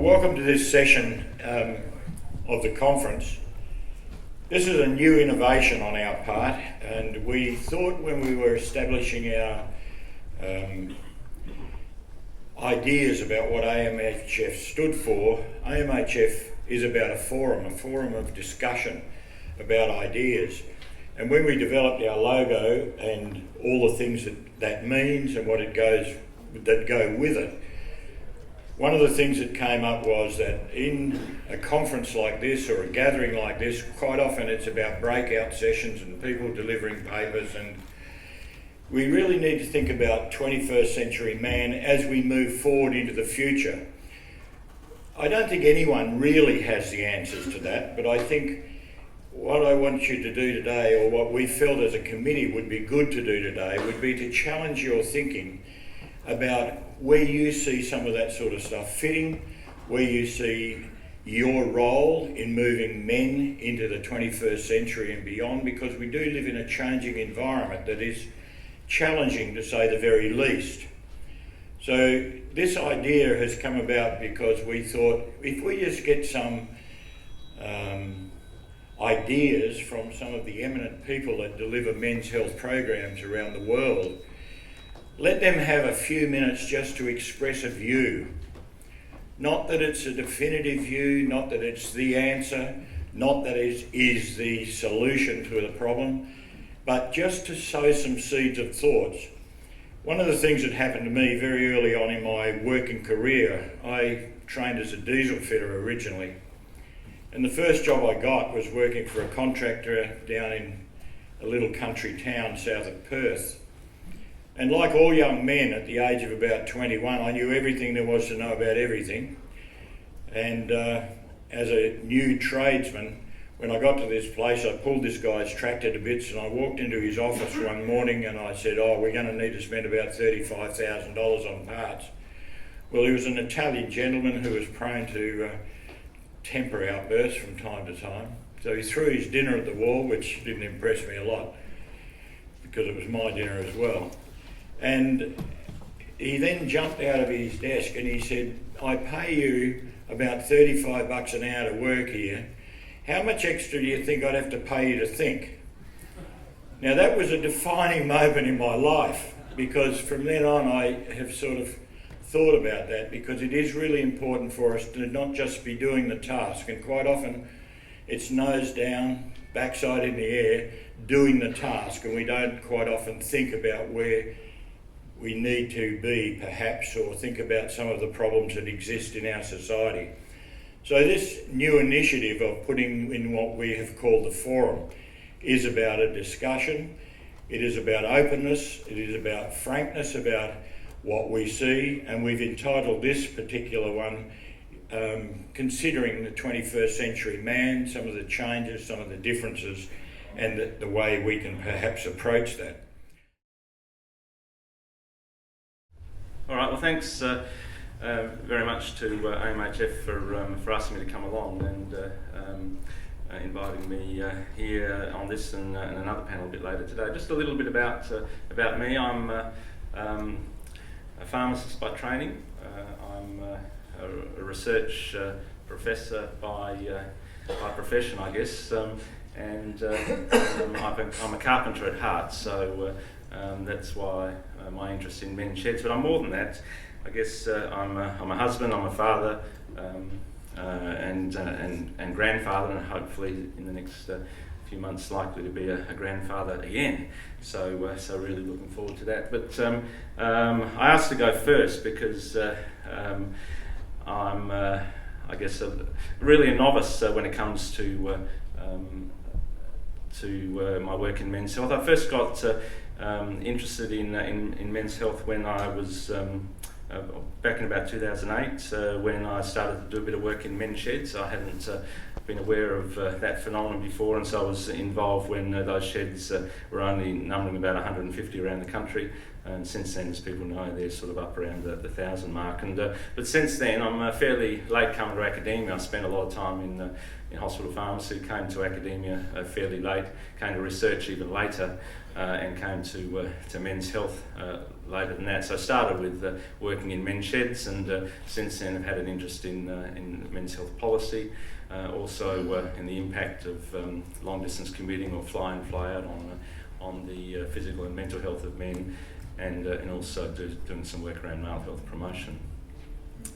welcome to this session of the conference. This is a new innovation on our part, and we thought when we were establishing our ideas about what AMHF stood for, AMHF is about a forum of discussion about ideas. And when we developed our logo and all the things that means and that go with it, one of the things that came up was that in a conference like this or a gathering like this, quite often it's about breakout sessions and people delivering papers, and we really need to think about 21st century man as we move forward into the future. I don't think anyone really has the answers to that, but I think what I want you to do today, or what we felt as a committee would be good to do today, would be to challenge your thinking about where you see some of that sort of stuff fitting, where you see your role in moving men into the 21st century and beyond, because we do live in a changing environment that is challenging, to say the very least. So this idea has come about because we thought if we just get some ideas from some of the eminent people that deliver men's health programs around the world, let them have a few minutes just to express a view. Not that it's a definitive view, not that it's the answer, not that it is the solution to the problem, but just to sow some seeds of thoughts. One of the things that happened to me very early on in my working career, I trained as a diesel fitter originally. And the first job I got was working for a contractor down in a little country town south of Perth. And like all young men at the age of about 21, I knew everything there was to know about everything. And as a new tradesman, when I got to this place, I pulled this guy's tractor to bits and I walked into his office one morning and I said, we're going to need to spend about $35,000 on parts. Well, he was an Italian gentleman who was prone to temper outbursts from time to time. So he threw his dinner at the wall, which didn't impress me a lot because it was my dinner as well. And he then jumped out of his desk and he said, I pay you about $35 an hour to work here. How much extra do you think I'd have to pay you to think? Now that was a defining moment in my life, because from then on I have sort of thought about that, because it is really important for us to not just be doing the task, and quite often it's nose down, backside in the air, doing the task, and we don't quite often think about where we need to be perhaps, or think about some of the problems that exist in our society. So this new initiative of putting in what we have called the forum is about a discussion, it is about openness, it is about frankness about what we see, and we've entitled this particular one considering the 21st century man, some of the changes, some of the differences, and the way we can perhaps approach that. All right, well thanks very much to AMHF for asking me to come along and inviting me here on this and another panel a bit later today. Just a little bit about me. I'm a pharmacist by training. I'm a research professor by profession, I guess, and I'm a carpenter at heart, so that's why my interest in men's sheds. But I'm more than that. I guess I'm a husband, I'm a father, and grandfather, and hopefully in the next few months likely to be a grandfather again. So really looking forward to that. But I asked to go first because I'm I guess really a novice when it comes to my work in men's health. I first got interested in men's health when I was back in about 2008 when I started to do a bit of work in men's sheds. I hadn't been aware of that phenomenon before, and so I was involved when those sheds were only numbering about 150 around the country. And since then, as people know, they're sort of up around the 1,000 mark. And but since then, I'm a fairly late comer to academia. I spent a lot of time in hospital pharmacy, came to academia fairly late, came to research even later. and came to men's health later than that. So I started with working in men's sheds, and since then I've had an interest in men's health policy, also in the impact of long distance commuting or fly in, fly out on the physical and mental health of men, and also doing some work around male health promotion.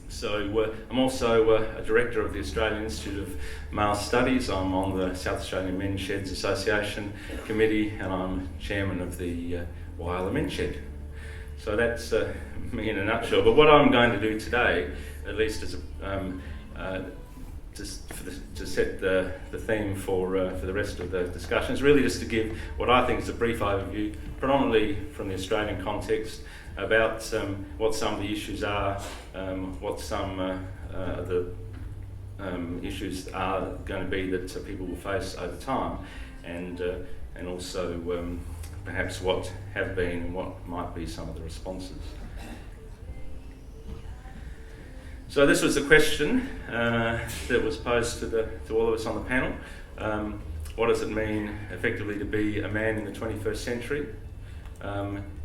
So I'm also a director of the Australian Institute of Male Studies. I'm on the South Australian Men's Sheds Association Committee, and I'm chairman of the Whyalla Men's Shed. So that's me in a nutshell. But what I'm going to do today, at least as to set the theme for the rest of the discussion, is really just to give what I think is a brief overview, predominantly from the Australian context, about what some of the issues are, what some of the issues are going to be that people will face over time, and also perhaps what have been and what might be some of the responses. So this was a question that was posed to all of us on the panel. What does it mean effectively to be a man in the 21st century?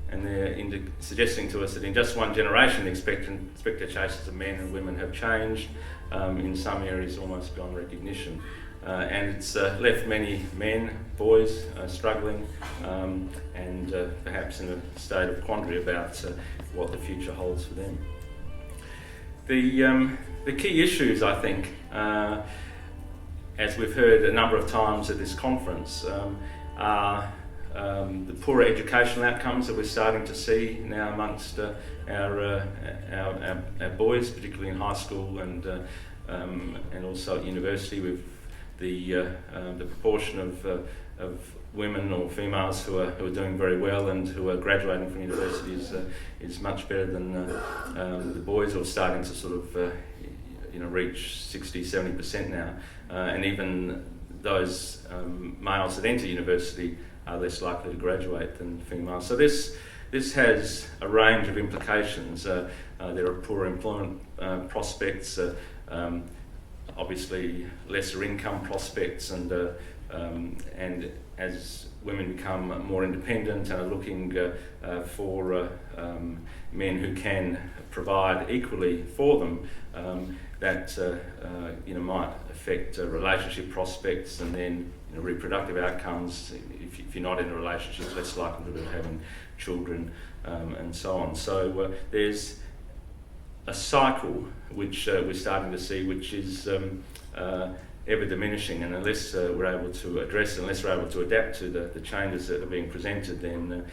And they're suggesting to us that in just one generation the expectations of men and women have changed, in some areas almost beyond recognition. And it's left many men, boys, struggling and perhaps in a state of quandary about what the future holds for them. The key issues, I think, as we've heard a number of times at this conference, are the poorer educational outcomes that we're starting to see now amongst our boys, particularly in high school and also at university, with the proportion of women or females who are doing very well and who are graduating from universities is much better than the boys, who are starting to sort of reach 60-70% now, and even those males that enter university are less likely to graduate than females. So this has a range of implications. There are poorer employment prospects, obviously lesser income prospects, and as women become more independent and are looking for men who can provide equally for them, that might affect relationship prospects, and then reproductive outcomes. If you're not in a relationship, less likelihood of having children, and so on. So there's a cycle which we're starting to see, which is ever diminishing, and unless we're able to address it, unless we're able to adapt to the changes that are being presented, then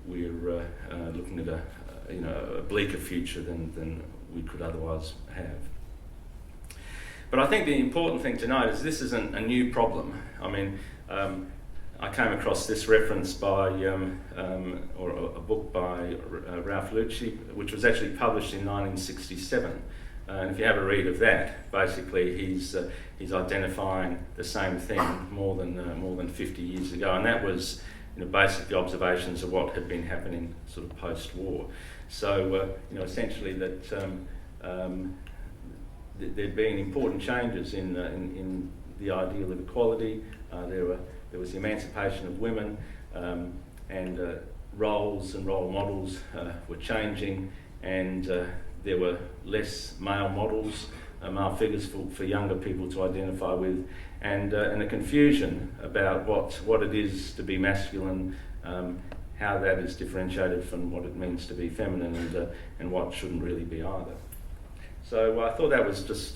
we're looking at a bleaker future than we could otherwise have. But I think the important thing to note is this isn't a new problem. I mean, I came across this reference by, or a book by Ralph Lucci, which was actually published in 1967. And if you have a read of that, basically he's identifying the same thing more than 50 years ago, and that was basically observations of what had been happening sort of post-war. So essentially that there'd been important changes in the ideal of equality. There was the emancipation of women, and roles and role models were changing, and there were less male models, male figures for younger people to identify with, and a confusion about what it is to be masculine, how that is differentiated from what it means to be feminine, and what shouldn't really be either. So I thought that was just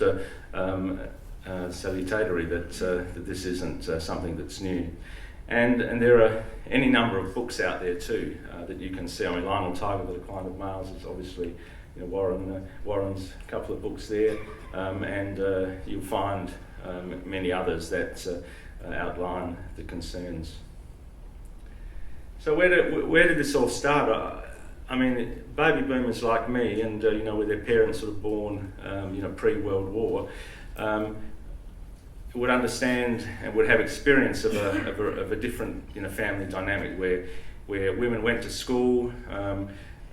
salutatory that this isn't something that's new. And there are any number of books out there too that you can see. I mean, Lionel Tiger, The Decline of Males, is obviously Warren's couple of books there, and you'll find many others that outline the concerns. So where did this all start? I mean, baby boomers like me, and with their parents sort of born, pre-World War, would understand and would have experience of a different family dynamic where women went to school.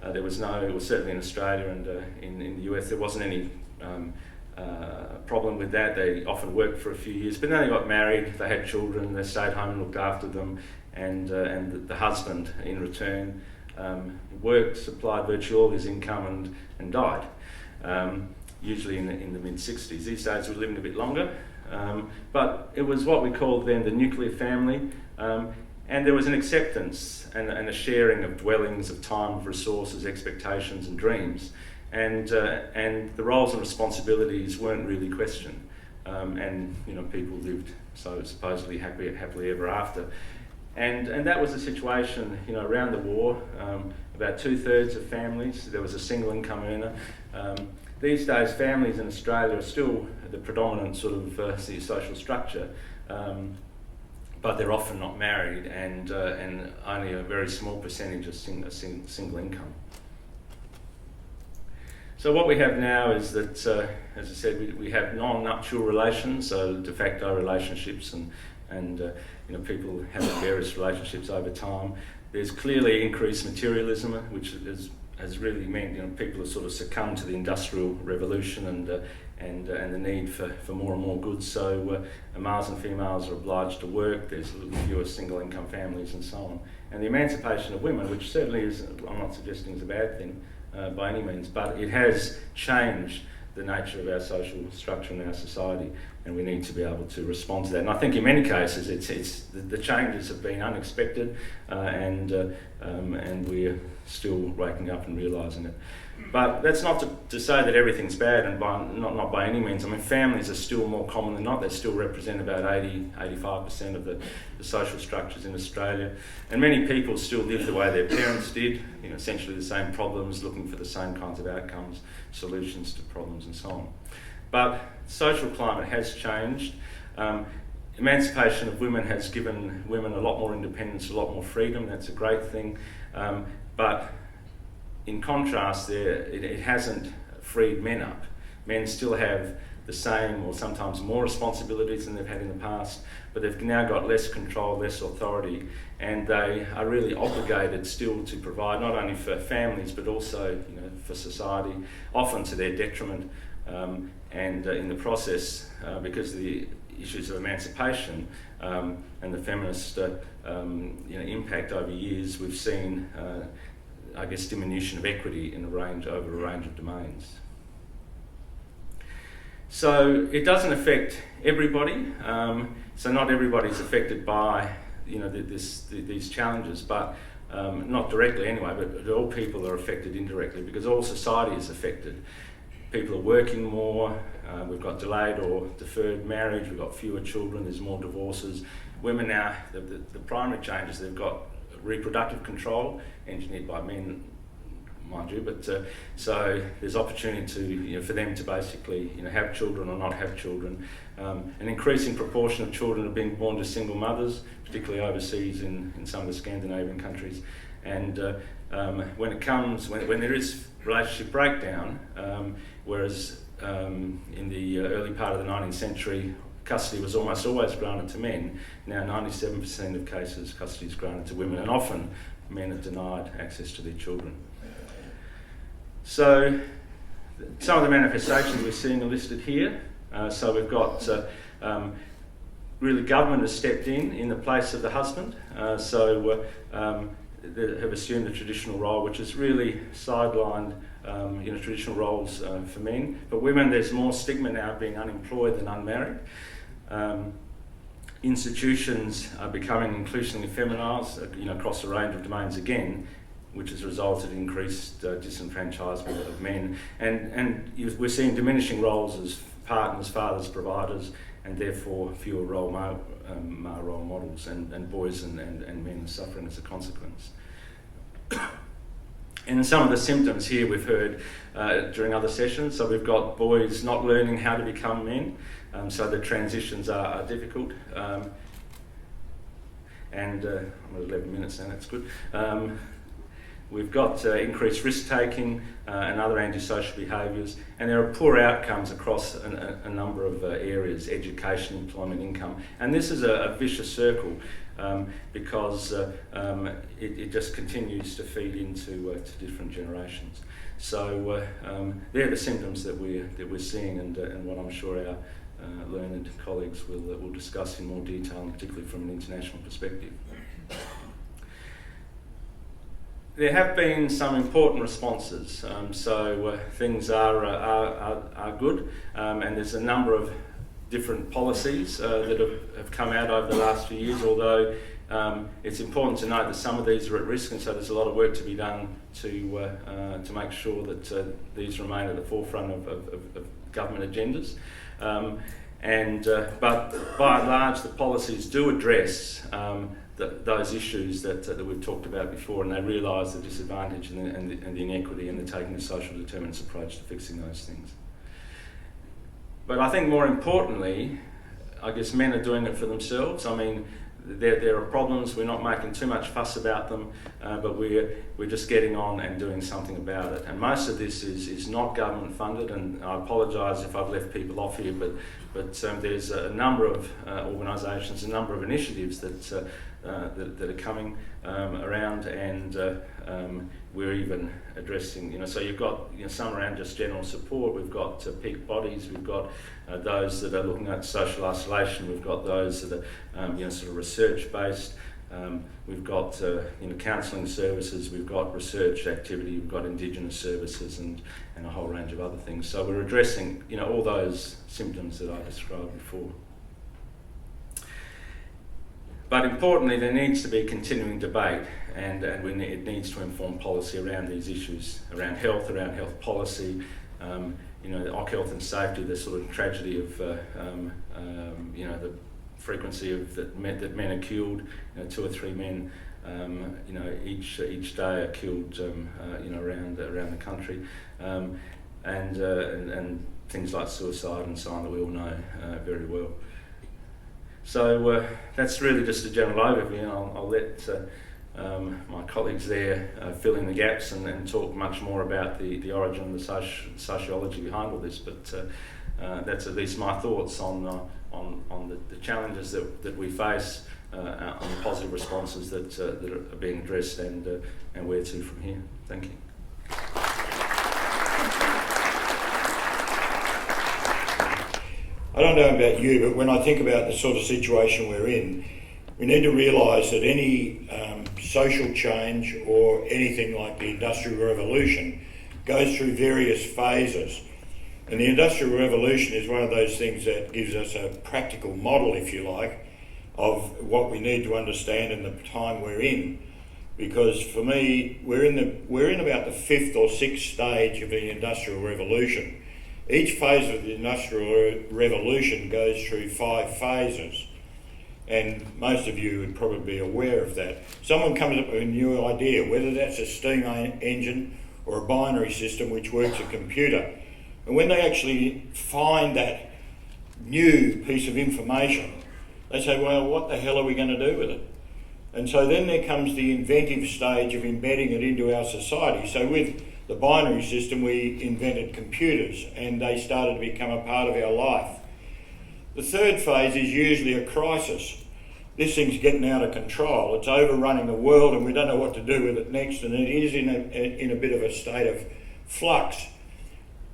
There was certainly in Australia and in the US, there wasn't any problem with that. They often worked for a few years, but then they got married, they had children, they stayed home and looked after them, and the husband, in return, worked, supplied virtually all his income and died, usually in the mid-60s. These days we're living a bit longer, but it was what we called then the nuclear family, and there was an acceptance and a sharing of dwellings, of time, of resources, expectations and dreams. And the roles and responsibilities weren't really questioned, and people lived so supposedly happily ever after, and that was the situation around the war. About 2/3 of families, there was a single income earner. These days, families in Australia are still the predominant sort of social structure, but they're often not married, and only a very small percentage are single income. So what we have now is that, as I said, we have non-nuptial relations, so de facto relationships, and people have various relationships over time. There's clearly increased materialism, which has really meant people have sort of succumbed to the Industrial Revolution and the need for more and more goods. So males and females are obliged to work. There's a little fewer single income families and so on. And the emancipation of women, which certainly is, I'm not suggesting is a bad thing, by any means, but it has changed the nature of our social structure in our society, and we need to be able to respond to that. And I think in many cases the changes have been unexpected, and we're still waking up and realising it. But that's not to say that everything's bad, and not by any means. I mean, families are still more common than not. They still represent about 85% of the social structures in Australia. And many people still live the way their parents did, essentially the same problems, looking for the same kinds of outcomes, solutions to problems and so on. But social climate has changed. Emancipation of women has given women a lot more independence, a lot more freedom. That's a great thing. But in contrast, it hasn't freed men up. Men still have the same or sometimes more responsibilities than they've had in the past, but they've now got less control, less authority, and they are really obligated still to provide not only for families but also for society, often to their detriment, and in the process, because of the issues of emancipation and the feminist impact over years, we've seen diminution of equity in over a range of domains. So it doesn't affect everybody. So not everybody's affected by these challenges, but not directly anyway. But all people are affected indirectly, because all society is affected. People are working more. We've got delayed or deferred marriage. We've got fewer children. There's more divorces. Women now, the primary changes, they've got reproductive control, engineered by men, mind you, but so there's opportunity to for them to basically have children or not have children. An increasing proportion of children are being born to single mothers, particularly overseas in some of the Scandinavian countries. And when there is relationship breakdown, whereas in the early part of the 19th century, custody was almost always granted to men. Now 97% of cases, custody is granted to women, and often men are denied access to their children. So some of the manifestations we're seeing are listed here. So we've got really government has stepped in the place of the husband. They have assumed the traditional role, which is really sidelined traditional roles for men. But women, there's more stigma now being unemployed than unmarried. Institutions are becoming increasingly feminised, across a range of domains again, which has resulted in increased disenfranchisement of men. And we're seeing diminishing roles as partners, fathers, providers, and therefore fewer male role models, and boys and men are suffering as a consequence. And some of the symptoms here we've heard during other sessions. So we've got boys not learning how to become men, so the transitions are difficult. And I'm at 11 minutes now, that's good. We've got increased risk-taking and other antisocial behaviours, and there are poor outcomes across a number of areas: education, employment, income. And this is a vicious circle because it just continues to feed into to different generations. So they're the symptoms that we're seeing, and what I'm sure our learned colleagues will discuss in more detail, and particularly from an international perspective. There have been some important responses, so things are good, and there's a number of different policies that have come out over the last few years, although it's important to note that some of these are at risk, and so there's a lot of work to be done to make sure that these remain at the forefront of government agendas. But by and large, the policies do address those issues that we've talked about before, and they realise the disadvantage and the inequity, and they're taking a social determinants approach to fixing those things. But I think more importantly, I guess men are doing it for themselves. I mean, there are problems, we're not making too much fuss about them, but we're just getting on and doing something about it. And most of this is not government funded, and I apologise if I've left people off here, but there's a number of organisations, a number of initiatives that are coming around, and we're even addressing, so you've got some around just general support, we've got peak bodies, we've got those that are looking at social isolation, we've got those that are sort of research based, we've got counselling services, we've got research activity, we've got Indigenous services, and a whole range of other things. So we're addressing all those symptoms that I described before. But importantly, there needs to be continuing debate, and it needs to inform policy around these issues, around health policy, the health and safety, the sort of tragedy of the frequency of that men are killed, 2 or 3 men, each day are killed, around the country, and things like suicide and so on that we all know very well. So that's really just a general overview, and I'll let my colleagues there fill in the gaps and talk much more about the origin and the sociology behind all this. But that's at least my thoughts on the challenges that we face, on the positive responses that are being addressed, and where to from here. Thank you. I don't know about you, but when I think about the sort of situation we're in, we need to realise that any social change or anything like the Industrial Revolution goes through various phases. And the Industrial Revolution is one of those things that gives us a practical model, if you like, of what we need to understand in the time we're in. Because for me, we're in about the 5th or 6th stage of the Industrial Revolution. Each phase of the Industrial Revolution goes through 5 phases, and most of you would probably be aware of that. Someone comes up with a new idea, whether that's a steam engine or a binary system which works a computer, and when they actually find that new piece of information, they say, well, what the hell are we going to do with it? And so then there comes the inventive stage of embedding it into our society. So with the binary system, we invented computers, and they started to become a part of our life. The third phase is usually a crisis. This thing's getting out of control. It's overrunning the world, and we don't know what to do with it next, and it is in a bit of a state of flux.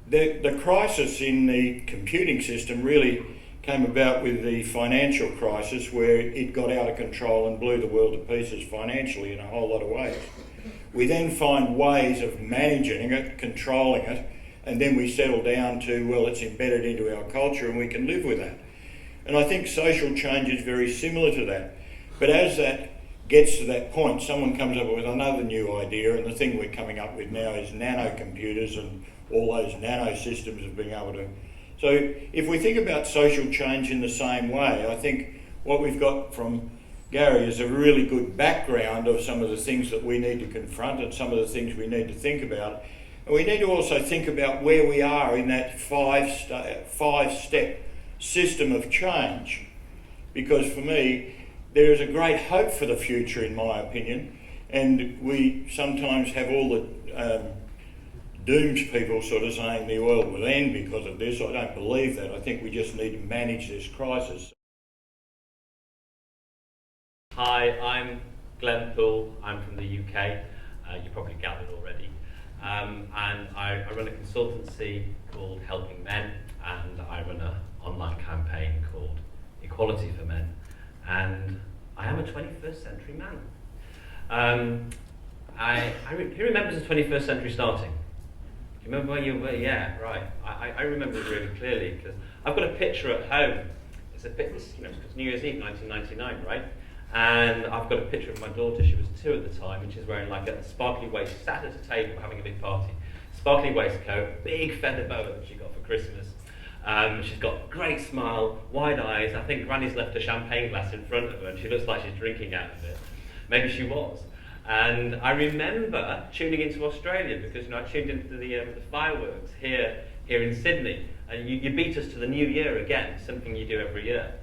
The crisis in the computing system really came about with the financial crisis, where it got out of control and blew the world to pieces financially in a whole lot of ways. We then find ways of managing it, controlling it, and then we settle down to, well, it's embedded into our culture and we can live with that. And I think social change is very similar to that. But as that gets to that point, someone comes up with another new idea, and the thing we're coming up with now is nanocomputers and all those nano systems of being able to... So if we think about social change in the same way, I think what we've got from Gary is a really good background of some of the things that we need to confront and some of the things we need to think about. And we need to also think about where we are in that five-step system of change. Because for me, there is a great hope for the future, in my opinion, and we sometimes have all the dooms people sort of saying the world will end because of this. I don't believe that. I think we just need to manage this crisis. Hi, I'm Glen, Poole. I'm from the UK. You probably gathered already. and I run a consultancy called Helping Men, and I run an online campaign called Equality for Men, and I am a 21st century man. Who remembers the 21st century starting? Do you remember where you were? Yeah, right. I remember it really clearly because I've got a picture at home. It's New Year's Eve 1999, right? And I've got a picture of my daughter. She was 2 at the time, and she's wearing like a sparkly waist, sat at a table having a big party. Sparkly waistcoat, big feather boa that she got for Christmas. She's got a great smile, wide eyes. I think Granny's left a champagne glass in front of her, and she looks like she's drinking out of it. Maybe she was. And I remember tuning into Australia because I tuned into the fireworks here in Sydney. And you beat us to the new year again, something you do every year.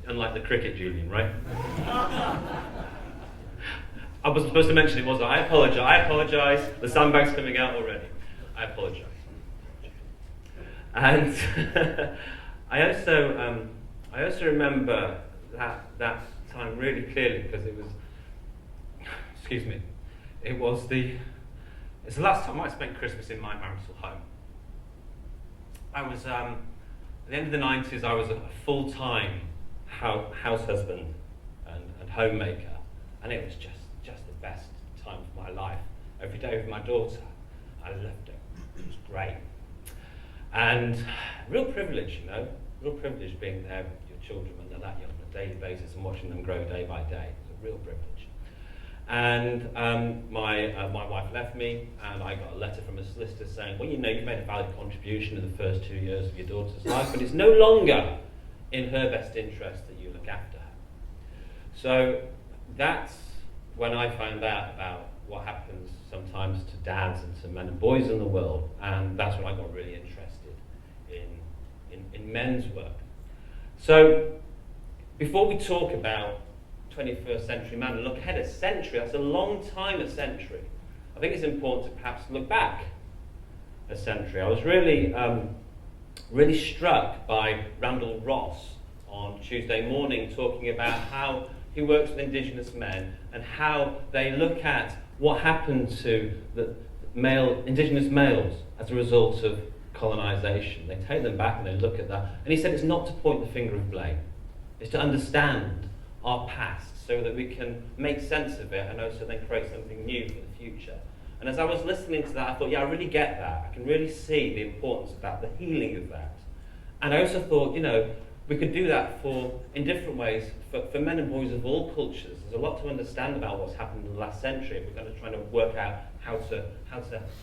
Unlike the cricket, Julian, right? I wasn't supposed to mention it, was I? I apologise. The sandbag's coming out already. I apologise. And I also remember that time really clearly because it was, it's the last time I spent Christmas in my marital home. I was, at the end of the 90s, I was a full-time house husband and homemaker, and it was just the best time of my life. Every day with my daughter, I loved it. It was great. And real privilege, real privilege being there with your children when they're that young on a daily basis and watching them grow day by day. It's a real privilege. And my wife left me, and I got a letter from a solicitor saying, well, you've made a valid contribution in the first 2 years of your daughter's life, but it's no longer in her best interest that you look after her. So that's when I found out about what happens sometimes to dads and to men and boys in the world, and that's when I got really interested in men's work. So before we talk about 21st century man and look ahead a century, that's a long time, a century. I think it's important to perhaps look back a century. I was really struck by Randall Ross on Tuesday morning talking about how he works with Indigenous men and how they look at what happened to the Indigenous males as a result of colonisation. They take them back and they look at that. And he said it's not to point the finger of blame. It's to understand our past so that we can make sense of it and also then create something new for the future. And as I was listening to that, I thought, yeah, I really get that. I can really see the importance about the healing of that. And I also thought, we could do that in different ways for men and boys of all cultures. There's a lot to understand about what's happened in the last century if we're going to try to work out how to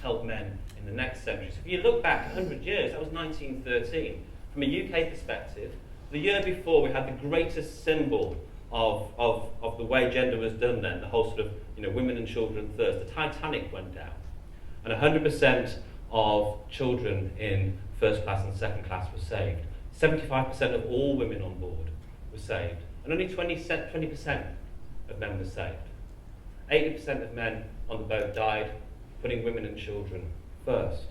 help men in the next century. So if you look back 100 years, that was 1913. From a UK perspective, the year before we had the greatest symbol of the way gender was done then, the whole sort of women and children first. The Titanic went down, and 100% of children in first class and second class were saved. 75% of all women on board were saved, and only 20% of men were saved. 80% of men on the boat died, putting women and children first.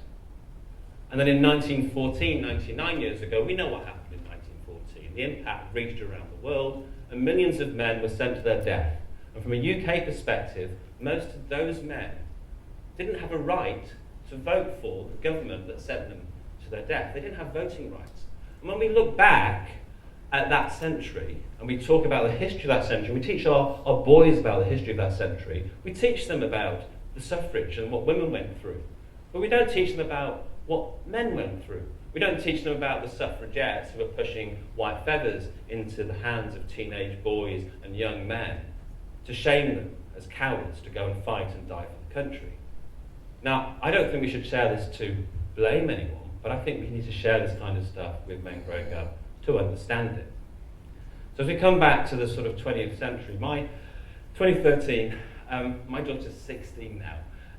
And then in 1914, 99 years ago, we know what happened in 1914. The impact reached around the world, and millions of men were sent to their death. And from a UK perspective, most of those men didn't have a right to vote for the government that sent them to their death. They didn't have voting rights. And when we look back at that century, and we talk about the history of that century, we teach our boys about the history of that century, we teach them about the suffrage and what women went through. But we don't teach them about what men went through. We don't teach them about the suffragettes who were pushing white feathers into the hands of teenage boys and young men to shame them as cowards to go and fight and die for the country. Now, I don't think we should share this to blame anyone, but I think we need to share this kind of stuff with men growing up to understand it. So as we come back to the sort of 20th century, 2013, my daughter's 16 now.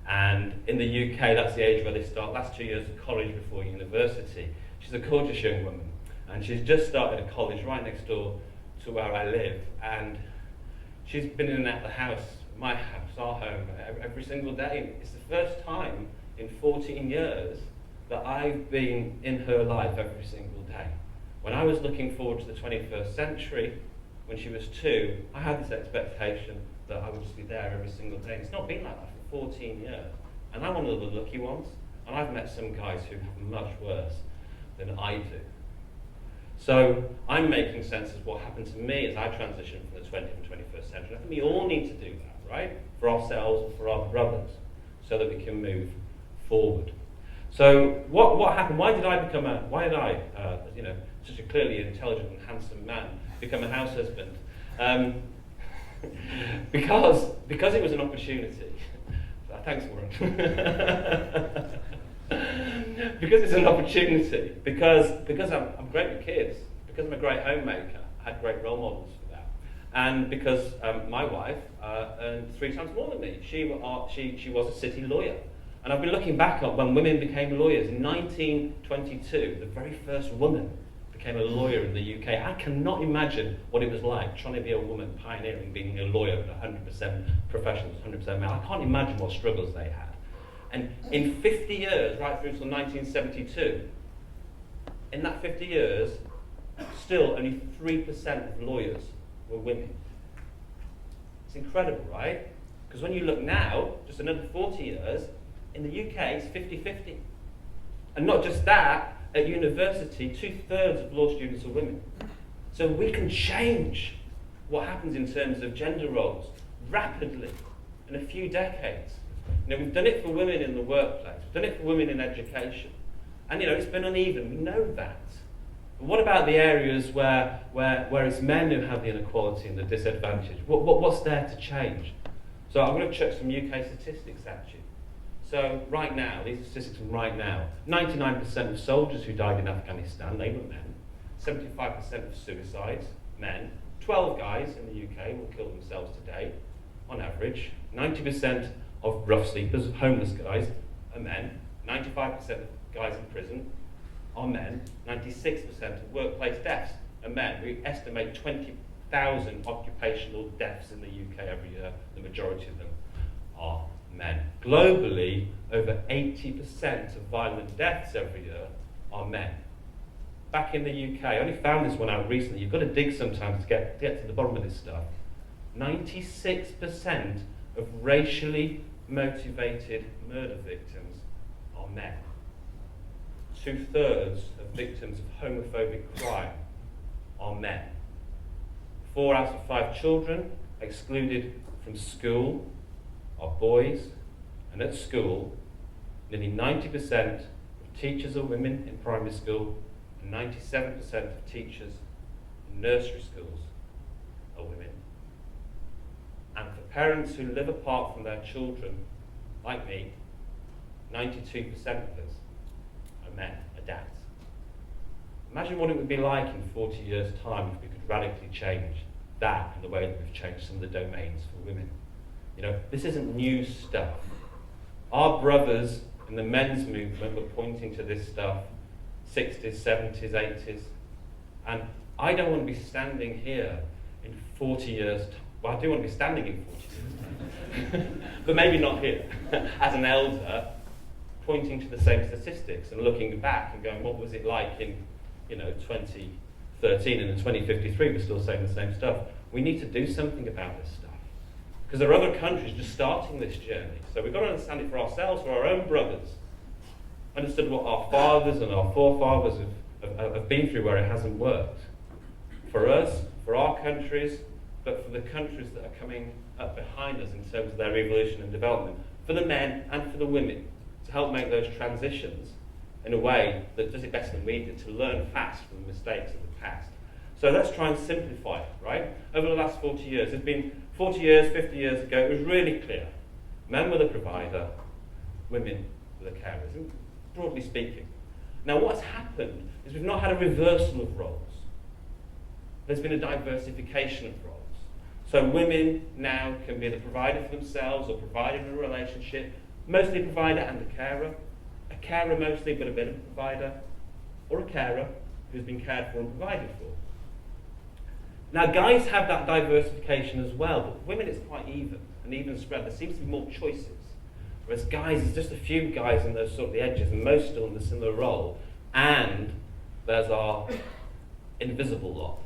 And in the UK, that's the age where they start last 2 years of college before university. She's a gorgeous young woman, and she's just started a college right next door to where I live. And she's been in and out of the house, my house, our home, every single day. It's the first time in 14 years that I've been in her life every single day. When I was looking forward to the 21st century, when she was 2, I had this expectation that I would just be there every single day. It's not been like that for 14 years. And I'm one of the lucky ones. And I've met some guys who have much worse than I do. So I'm making sense of what happened to me as I transitioned from the 20th and 21st century. I think we all need to do that, right? For ourselves and for our brothers, so that we can move forward. So what happened? Why did I, such a clearly intelligent and handsome man, become a house husband? Because it was an opportunity. Thanks, Warren. Because it's an opportunity. Because I'm great with kids. Because I'm a great homemaker. I had great role models for that. And because my wife earned 3 times more than me. She was a city lawyer. And I've been looking back at when women became lawyers. In 1922, the very first woman became a lawyer in the UK. I cannot imagine what it was like trying to be a woman pioneering being a lawyer with 100% professionals, 100% male. I can't imagine what struggles they had. And in 50 years, right through till 1972, in that 50 years, still only 3% of lawyers were women. It's incredible, right? Because when you look now, just another 40 years, in the UK it's 50-50. And not just that, at university, 2/3 of law students are women. So we can change what happens in terms of gender roles rapidly in a few decades. We've done it for women in the workplace, we've done it for women in education, and it's been uneven, we know that. But what about the areas where it's men who have the inequality and the disadvantage? What's there to change? So I'm going to chuck some UK statistics at you. So right now, these are statistics from right now, 99% of soldiers who died in Afghanistan, they were men. 75% of suicides, men. 12 guys in the UK will kill themselves today, on average. 90% of rough sleepers, homeless guys, are men. 95% of guys in prison are men. 96% of workplace deaths are men. We estimate 20,000 occupational deaths in the UK every year. The majority of them are men. Globally, over 80% of violent deaths every year are men. Back in the UK, I only found this one out recently. You've got to dig sometimes to get to the bottom of this stuff. 96% of racially motivated murder victims are men. 2/3 of victims of homophobic crime are men. 4 out of 5 children excluded from school are boys, and at school, nearly 90% of teachers are women in primary school, and 97% of teachers in nursery schools are women. And for parents who live apart from their children, like me, 92% of us are men, are dads. Imagine what it would be like in 40 years' time if we could radically change that in the way that we've changed some of the domains for women. This isn't new stuff. Our brothers in the men's movement were pointing to this stuff 60s, 70s, 80s. And I don't want to be standing here in 40 years' time. Well, I do want to be standing in 40 years. But maybe not here. As an elder, pointing to the same statistics and looking back and going, what was it like in 2013, and in 2053 we're still saying the same stuff. We need to do something about this stuff. Because there are other countries just starting this journey. So we've got to understand it for ourselves, for our own brothers. Understood what our fathers and our forefathers have been through where it hasn't worked. For us, for our countries, but for the countries that are coming up behind us in terms of their evolution and development. For the men and for the women, to help make those transitions in a way that does it better than we did, to learn fast from the mistakes of the past. So let's try and simplify it, right? Over the last 40 years, it's been 40 years, 50 years ago, it was really clear. Men were the provider, women were the carers, broadly speaking. Now what's happened is we've not had a reversal of roles. There's been a diversification of roles. So women now can be the provider for themselves or provider in a relationship, mostly a provider and a carer mostly, but a bit of a provider, or a carer who's been cared for and provided for. Now guys have that diversification as well, but women it's quite even, an even spread. There seems to be more choices. Whereas guys, there's just a few guys in those sort of the edges, and most still in a similar role. And there's our invisible lot.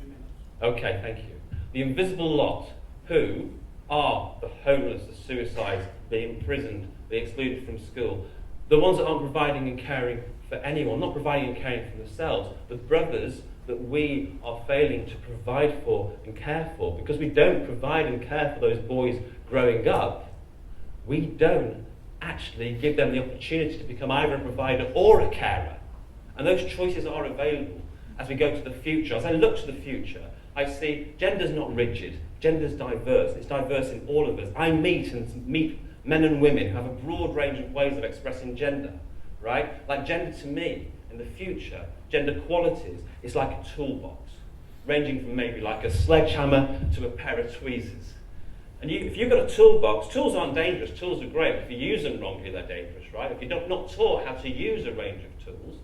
2 minutes. Okay, thank you. The invisible lot, who are the homeless, the suicides, be imprisoned, be excluded from school. The ones that aren't providing and caring for anyone, not providing and caring for themselves, the brothers that we are failing to provide for and care for. Because we don't provide and care for those boys growing up, we don't actually give them the opportunity to become either a provider or a carer. And those choices are available as we go to the future. As I look to the future, I see gender's not rigid, gender's diverse. It's diverse in all of us. I meet men and women who have a broad range of ways of expressing gender, right? Like gender to me, in the future, gender qualities is like a toolbox, ranging from maybe like a sledgehammer to a pair of tweezers. And if you've got a toolbox, tools aren't dangerous, tools are great. If you use them wrongly, they're dangerous, right? If you're not taught how to use a range of tools,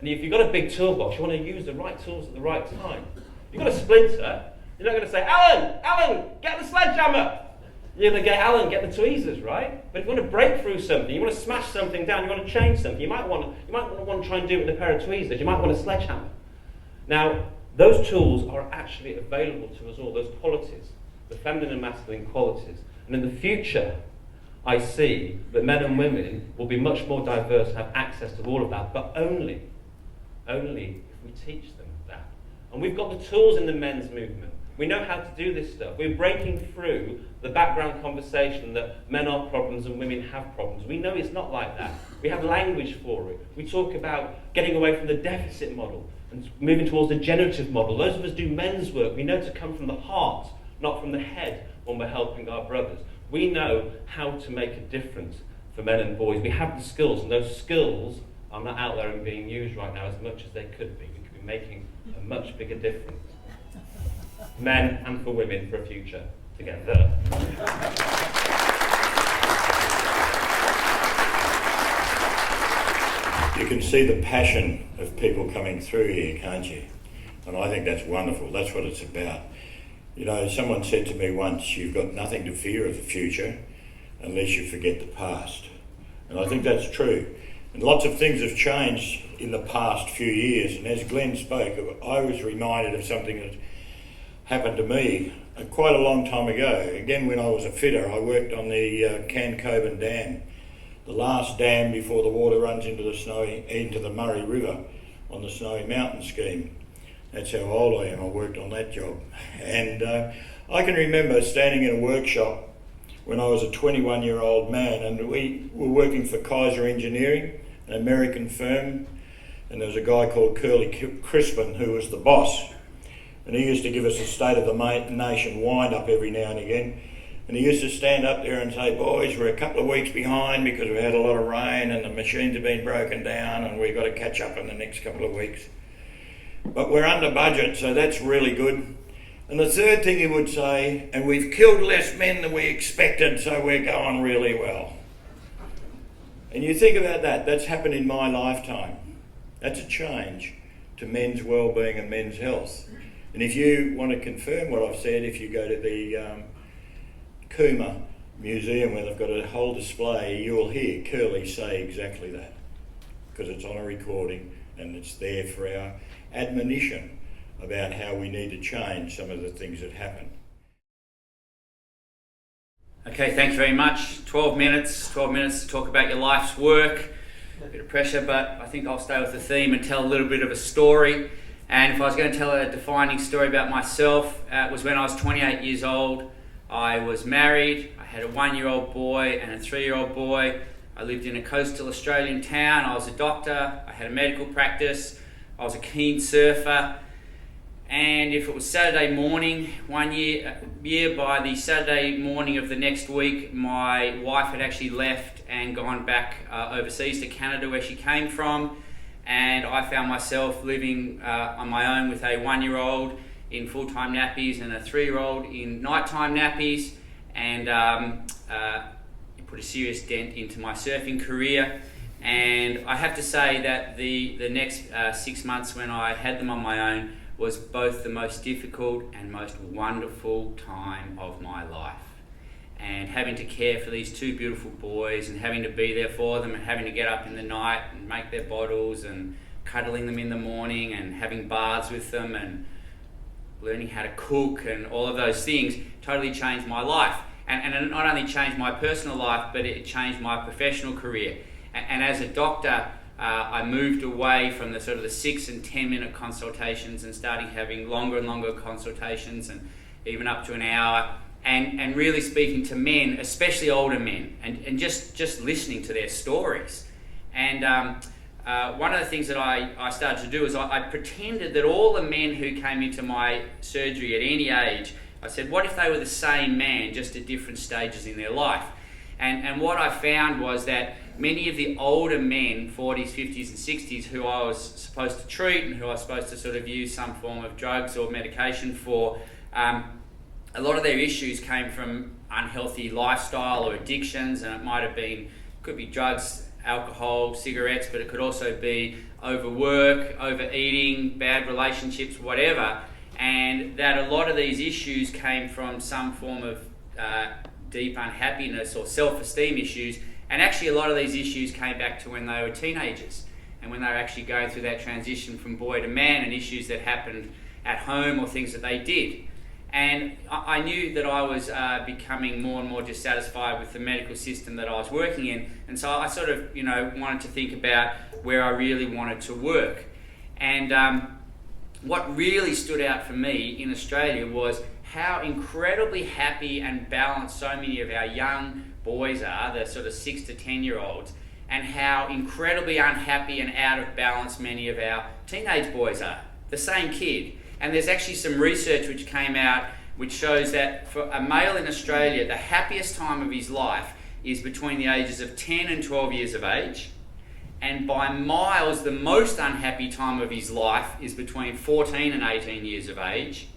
and if you've got a big toolbox, you want to use the right tools at the right time. You've got a splinter, you're not going to say, Alan, get the sledgehammer. You're going to get Alan, get the tweezers, right? But if you want to break through something, you want to smash something down, you want to change something, you might want to try and do it with a pair of tweezers, you might want a sledgehammer. Now, those tools are actually available to us all, those qualities, the feminine and masculine qualities. And in the future, I see that men and women will be much more diverse and have access to all of that, but only if we teach them that. And we've got the tools in the men's movement. We know how to do this stuff. We're breaking through the background conversation that men are problems and women have problems. We know it's not like that. We have language for it. We talk about getting away from the deficit model and moving towards the generative model. Those of us do men's work. We know to come from the heart, not from the head, when we're helping our brothers. We know how to make a difference for men and boys. We have the skills, and those skills are not out there and being used right now as much as they could be. We could be making a much bigger difference. Men and for women for a future together. You can see the passion of people coming through here, can't you? And I think that's wonderful. That's what it's about. You know, someone said to me once, you've got nothing to fear of the future unless you forget the past. And I think that's true. And lots of things have changed in the past few years. And as Glen spoke, I was reminded of something that happened to me quite a long time ago. Again, when I was a fitter, I worked on the Cancoban Dam, the last dam before the water runs into the Murray River on the Snowy Mountain scheme. That's how old I am. I worked on that job. And I can remember standing in a workshop when I was a 21-year-old man, and we were working for Kaiser Engineering, an American firm, and there was a guy called Curly Crispin who was the boss. And he used to give us a state of the nation wind-up every now and again. And he used to stand up there and say, boys, we're a couple of weeks behind because we had a lot of rain and the machines have been broken down and we've got to catch up in the next couple of weeks. But we're under budget, so that's really good. And the third thing he would say, and we've killed less men than we expected, so we're going really well. And you think about that, that's happened in my lifetime. That's a change to men's well-being and men's health. And if you want to confirm what I've said, if you go to the Cooma Museum where they've got a whole display, you'll hear Curly say exactly that, because it's on a recording and it's there for our admonition about how we need to change some of the things that happen. Okay, thanks very much. 12 minutes to talk about your life's work. A bit of pressure, but I think I'll stay with the theme and tell a little bit of a story. And if I was going to tell a defining story about myself, it was when I was 28 years old. I was married, I had a 1-year-old boy and a 3-year-old boy. I lived in a coastal Australian town. I was a doctor, I had a medical practice, I was a keen surfer. And if it was Saturday morning, one year by the Saturday morning of the next week, my wife had actually left and gone back overseas to Canada where she came from. And I found myself living on my own with a 1-year-old in full-time nappies and a 3-year-old in nighttime nappies, and it put a serious dent into my surfing career. And I have to say that the next 6 months when I had them on my own was both the most difficult and most wonderful time of my life. And having to care for these two beautiful boys and having to be there for them and having to get up in the night and make their bottles and cuddling them in the morning and having baths with them and learning how to cook and all of those things totally changed my life. And it not only changed my personal life, but it changed my professional career. And as a doctor, I moved away from the sort of the 6 and 10 minute consultations and starting having longer and longer consultations, and even up to an hour, and really speaking to men, especially older men, and just listening to their stories. And one of the things that I started to do is I pretended that all the men who came into my surgery at any age, I said, what if they were the same man, just at different stages in their life? And what I found was that many of the older men, 40s, 50s and 60s, who I was supposed to treat and who I was supposed to sort of use some form of drugs or medication for, a lot of their issues came from unhealthy lifestyle or addictions, and it might have been, could be drugs, alcohol, cigarettes, but it could also be overwork, overeating, bad relationships, whatever. And that a lot of these issues came from some form of deep unhappiness or self-esteem issues, and actually a lot of these issues came back to when they were teenagers and when they were actually going through that transition from boy to man, and issues that happened at home or things that they did. And I knew that I was becoming more and more dissatisfied with the medical system that I was working in, and so I sort of, wanted to think about where I really wanted to work. And what really stood out for me in Australia was how incredibly happy and balanced so many of our young boys are, the sort of 6 to 10-year-olds, and how incredibly unhappy and out of balance many of our teenage boys are. The same kid. And there's actually some research which came out which shows that for a male in Australia, the happiest time of his life is between the ages of 10 and 12 years of age. And by miles, the most unhappy time of his life is between 14 and 18 years of age.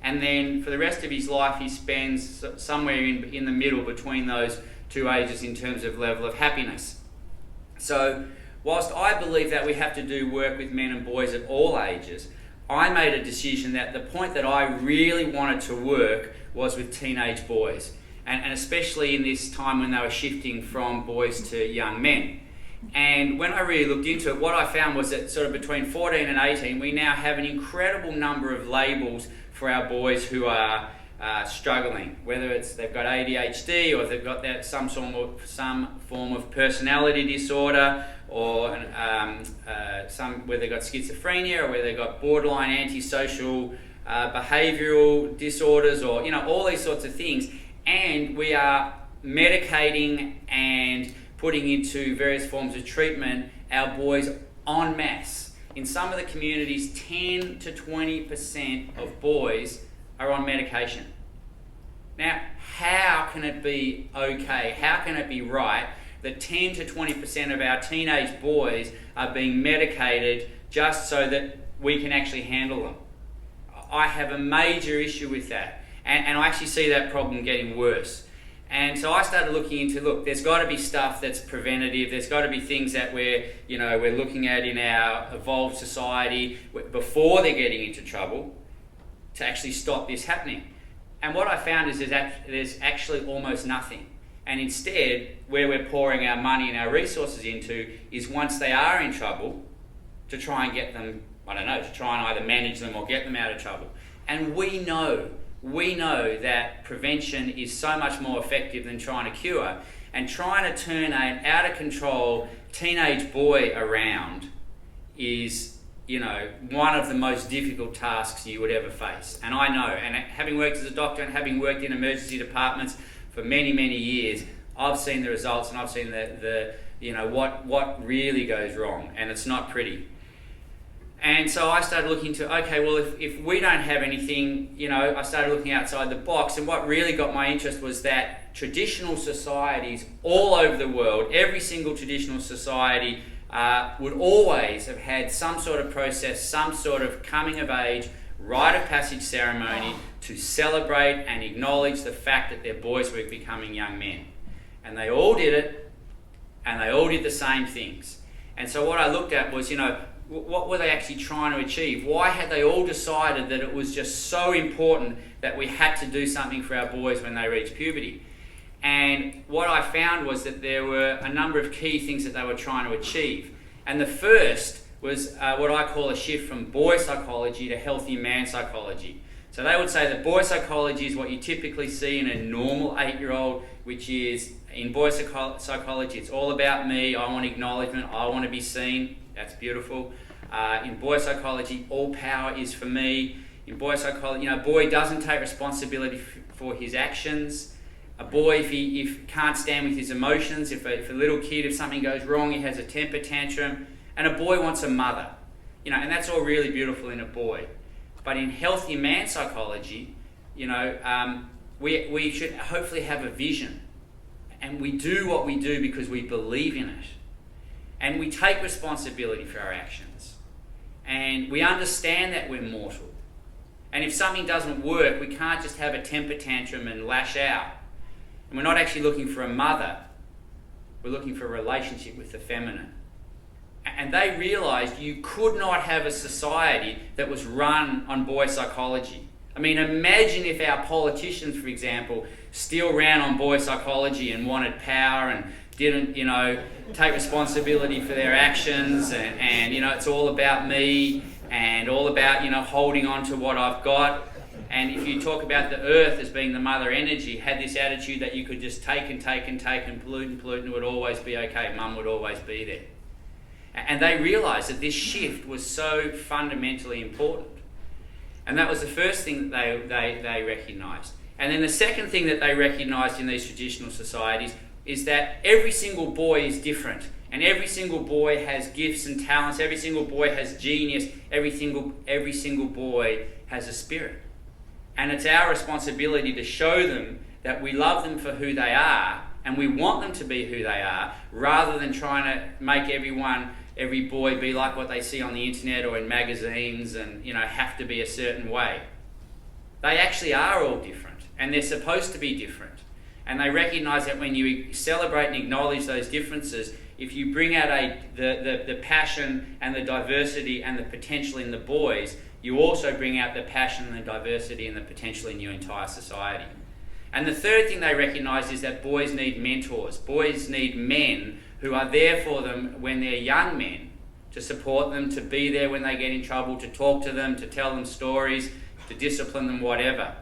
And then for the rest of his life, he spends somewhere in the middle between those two ages in terms of level of happiness. So whilst I believe that we have to do work with men and boys at all ages, I made a decision that the point that I really wanted to work was with teenage boys, and especially in this time when they were shifting from boys to young men. And when I really looked into it, what I found was that sort of between 14 and 18, we now have an incredible number of labels for our boys who are struggling, whether it's they've got ADHD or they've got some form of personality disorder, or where they've got schizophrenia, or where they've got borderline antisocial behavioural disorders, or all these sorts of things. And we are medicating and putting into various forms of treatment our boys en masse. In some of the communities, 10 to 20% of boys are on medication. Now, how can it be okay? How can it be right that 10 to 20% of our teenage boys are being medicated just so that we can actually handle them? I have a major issue with that, and I actually see that problem getting worse. And so I started looking into, look, there's got to be stuff that's preventative. There's got to be things that we're looking at in our evolved society before they're getting into trouble to actually stop this happening. And what I found is there's actually almost nothing. And instead, where we're pouring our money and our resources into is once they are in trouble, to try and get them, to try and either manage them or get them out of trouble. And we know that prevention is so much more effective than trying to cure. And trying to turn an out-of-control teenage boy around is, one of the most difficult tasks you would ever face. And I know, and having worked as a doctor and having worked in emergency departments for many, many years, I've seen the results, and I've seen what really goes wrong, and it's not pretty. And so I started looking to, okay, well, if we don't have anything, I started looking outside the box, and what really got my interest was that traditional societies all over the world, every single traditional society would always have had some sort of process, some sort of coming of age, rite of passage ceremony to celebrate and acknowledge the fact that their boys were becoming young men. And they all did it, and they all did the same things. And so what I looked at was, what were they actually trying to achieve? Why had they all decided that it was just so important that we had to do something for our boys when they reached puberty? And what I found was that there were a number of key things that they were trying to achieve. And the first was what I call a shift from boy psychology to healthy man psychology. So they would say that boy psychology is what you typically see in a normal 8-year-old, which is, in boy psychology, it's all about me, I want acknowledgement, I want to be seen. That's beautiful. In boy psychology, all power is for me. In boy psychology, a boy doesn't take responsibility for his actions. A boy, if he can't stand with his emotions, if a little kid, if something goes wrong, he has a temper tantrum. And a boy wants a mother. And that's all really beautiful in a boy. But in healthy man psychology, we should hopefully have a vision. And we do what we do because we believe in it. And we take responsibility for our actions. And we understand that we're mortal. And if something doesn't work, we can't just have a temper tantrum and lash out. And we're not actually looking for a mother. We're looking for a relationship with the feminine. And they realised you could not have a society that was run on boy psychology. I mean, imagine if our politicians, for example, still ran on boy psychology and wanted power and didn't, take responsibility for their actions and it's all about me and all about, holding on to what I've got. And if you talk about the earth as being the mother energy, had this attitude that you could just take and pollute and it would always be okay, mum would always be there. And they realised that this shift was so fundamentally important. And that was the first thing that they recognised. And then the second thing that they recognised in these traditional societies is that every single boy is different. And every single boy has gifts and talents. Every single boy has genius. Every single boy has a spirit. And it's our responsibility to show them that we love them for who they are and we want them to be who they are, rather than trying to make every boy be like what they see on the internet or in magazines and, have to be a certain way. They actually are all different, and they're supposed to be different. And they recognise that when you celebrate and acknowledge those differences, if you bring out the passion and the diversity and the potential in the boys, you also bring out the passion and the diversity and the potential in your entire society. And the third thing they recognise is that boys need mentors. Boys need men who are there for them when they're young men, to support them, to be there when they get in trouble, to talk to them, to tell them stories, to discipline them, whatever.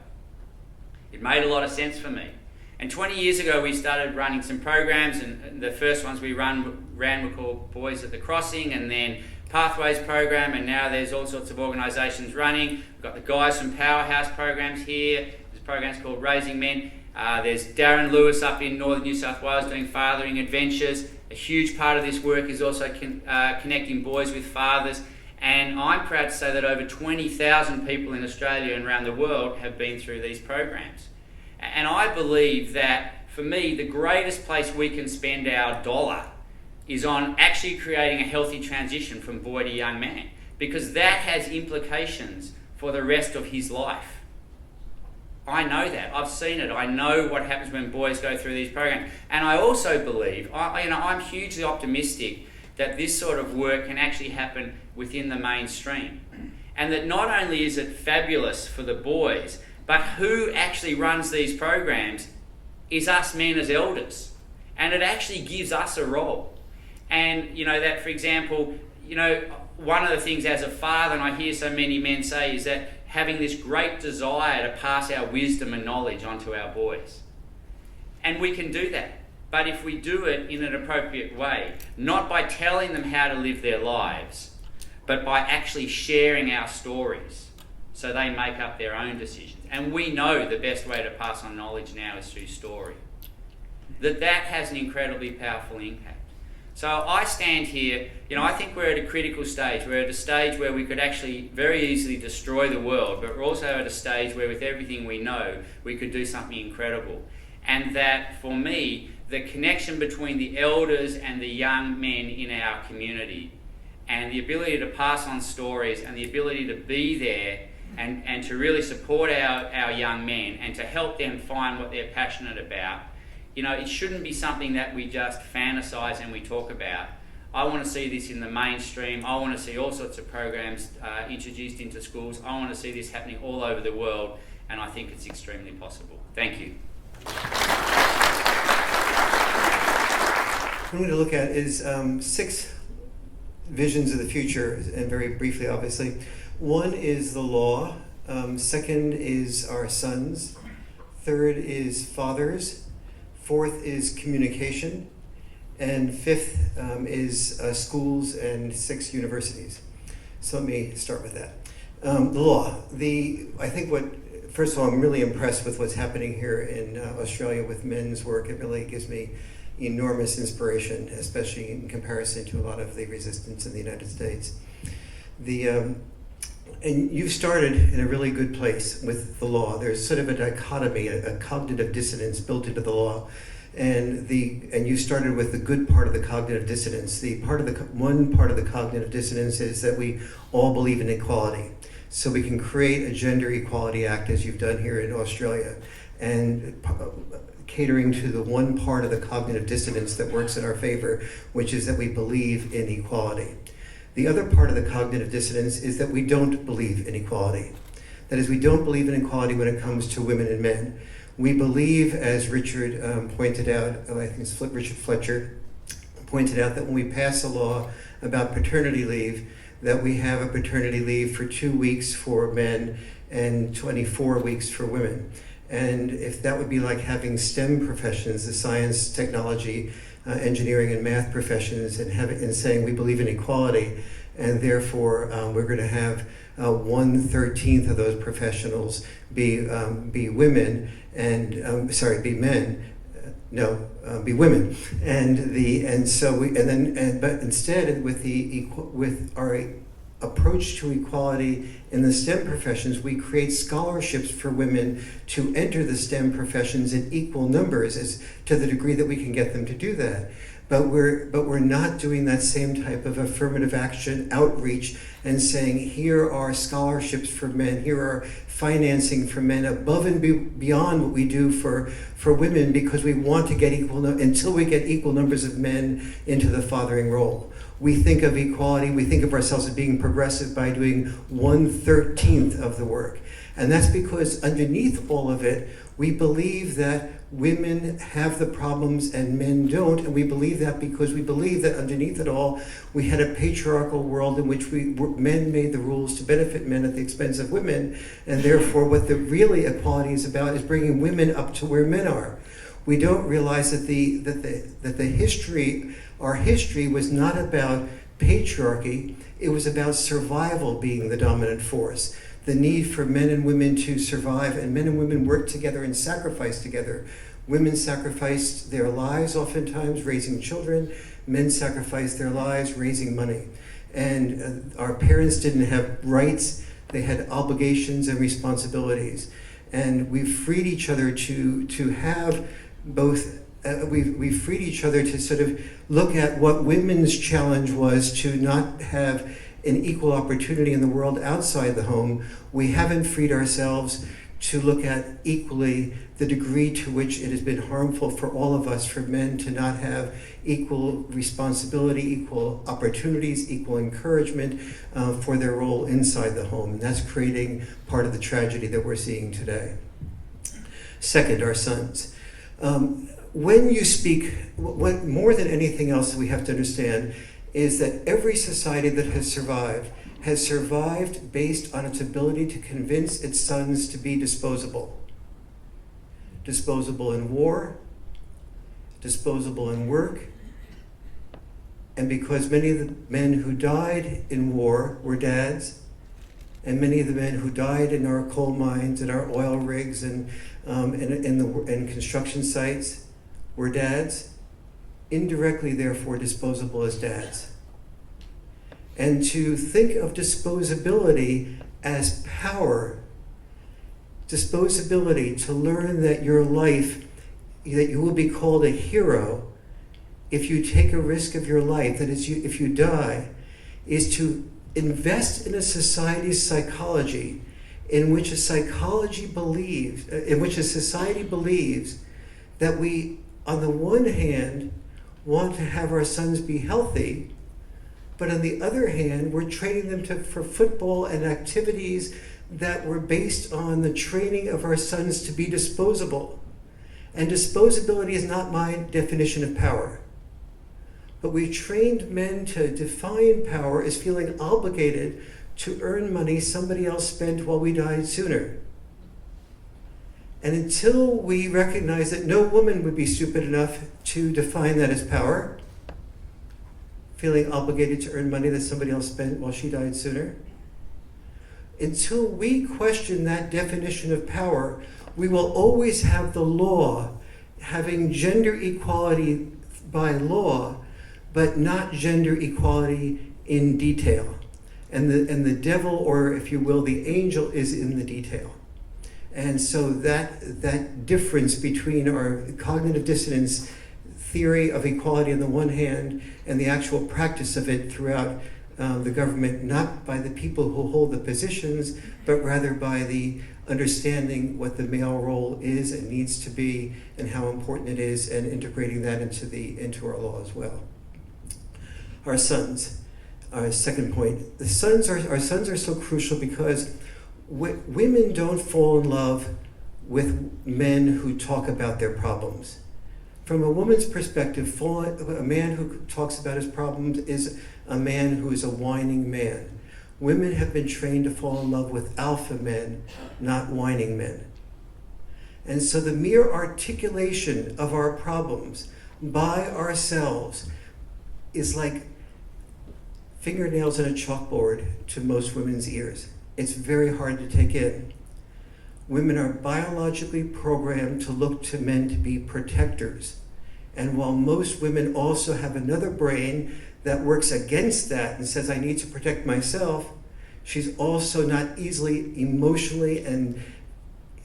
It made a lot of sense for me. And 20 years ago, we started running some programs, and the first ones we ran were called Boys at the Crossing, and then Pathways program, and now there's all sorts of organisations running. We've got the guys from Powerhouse programs here. There's programs called Raising Men. There's Darren Lewis up in northern New South Wales doing fathering adventures. A huge part of this work is also connecting boys with fathers. And I'm proud to say that over 20,000 people in Australia and around the world have been through these programs. And I believe that, for me, the greatest place we can spend our dollar is on actually creating a healthy transition from boy to young man, because that has implications for the rest of his life. I know that. I've seen it. I know what happens when boys go through these programs. And I also believe, I'm hugely optimistic that this sort of work can actually happen within the mainstream. And that not only is it fabulous for the boys, but who actually runs these programs is us men as elders. And it actually gives us a role. And, that, for example, one of the things as a father, and I hear so many men say, is that having this great desire to pass our wisdom and knowledge onto our boys. And we can do that. But if we do it in an appropriate way, not by telling them how to live their lives, but by actually sharing our stories so they make up their own decisions. And we know the best way to pass on knowledge now is through story. That has an incredibly powerful impact. So I stand here, I think we're at a critical stage. We're at a stage where we could actually very easily destroy the world, but we're also at a stage where with everything we know, we could do something incredible. And that, for me, the connection between the elders and the young men in our community, and the ability to pass on stories and the ability to be there and to really support our young men and to help them find what they're passionate about, it shouldn't be something that we just fantasize and we talk about. I want to see this in the mainstream. I want to see all sorts of programs introduced into schools. I want to see this happening all over the world, and I think it's extremely possible. Thank you. What I'm going to look at is 6 visions of the future, and very briefly, obviously. One is the law, Second is our sons. Third is fathers. Fourth is communication. And fifth is schools, and 6 universities. So let me start with that. The law. First of all, I'm really impressed with what's happening here in Australia with men's work. It really gives me enormous inspiration, especially in comparison to a lot of the resistance in the United States. And you've started in a really good place with the law. There's sort of a dichotomy, a cognitive dissonance built into the law. And you started with the good part of the cognitive dissonance. One part of the cognitive dissonance is that we all believe in equality. So we can create a Gender Equality Act, as you've done here in Australia, and catering to the one part of the cognitive dissonance that works in our favor, which is that we believe in equality. The other part of the cognitive dissonance is that we don't believe in equality. That is, we don't believe in equality when it comes to women and men. We believe, as Richard pointed out, I think it's Richard Fletcher pointed out, that when we pass a law about paternity leave, that we have a paternity leave for 2 weeks for men and 24 weeks for women. And if that would be like having STEM professions, the science, technology, engineering, and math professions, and saying we believe in equality, and therefore we're going to have 1/13 of those professionals be women, and be men. Be women, but instead with our approach to equality in the STEM professions, we create scholarships for women to enter the STEM professions in equal numbers, as to the degree that we can get them to do that. But we're not doing that same type of affirmative action outreach and saying, here are scholarships for men, here are financing for men above and beyond what we do for women, because we want to get until we get equal numbers of men into the fathering role. We think of equality, we think of ourselves as being progressive by doing 1/13 of the work. And that's because underneath all of it, we believe that women have the problems and men don't, and we believe that because we believe that underneath it all, we had a patriarchal world in which men made the rules to benefit men at the expense of women, and therefore what the really equality is about is bringing women up to where men are. We don't realize that our history was not about patriarchy, it was about survival being the dominant force. The need for men and women to survive, and men and women work together and sacrifice together. Women sacrificed their lives oftentimes raising children, men sacrificed their lives raising money. And our parents didn't have rights, they had obligations and responsibilities. And we freed each other to have both, we freed each other to sort of look at what women's challenge was to not have an equal opportunity in the world outside the home. We haven't freed ourselves to look at equally the degree to which it has been harmful for all of us, for men to not have equal responsibility, equal opportunities, equal encouragement for their role inside the home. And that's creating part of the tragedy that we're seeing today. Second, our sons. When you speak, what more than anything else we have to understand is that every society that has survived based on its ability to convince its sons to be disposable. Disposable in war, disposable in work, and because many of the men who died in war were dads, and many of the men who died in our coal mines and our oil rigs and construction sites were dads, indirectly therefore disposable as dads. And to think of disposability as power, disposability to learn that your life, that you will be called a hero if you take a risk of your life, that is, if you die, is to invest in a society's psychology in which a society believes that we, on the one hand, want to have our sons be healthy, but on the other hand, we're training them for football and activities that were based on the training of our sons to be disposable. And disposability is not my definition of power. But we trained men to define power as feeling obligated to earn money somebody else spent while we died sooner. And until we recognize that no woman would be stupid enough to define that as power, feeling obligated to earn money that somebody else spent while she died sooner, until we question that definition of power, we will always have the law having gender equality by law, but not gender equality in detail. And the devil, or if you will, the angel, is in the detail. And so that difference between our cognitive dissonance theory of equality on the one hand and the actual practice of it throughout the government, not by the people who hold the positions, but rather by the understanding what the male role is and needs to be and how important it is, and integrating that into our law as well. Our sons, our second point. Our sons are so crucial because women don't fall in love with men who talk about their problems. From a woman's perspective, a man who talks about his problems is a man who is a whining man. Women have been trained to fall in love with alpha men, not whining men. And so the mere articulation of our problems by ourselves is like fingernails on a chalkboard to most women's ears. It's very hard to take in. Women are biologically programmed to look to men to be protectors. And while most women also have another brain that works against that and says, I need to protect myself, she's also not easily emotionally and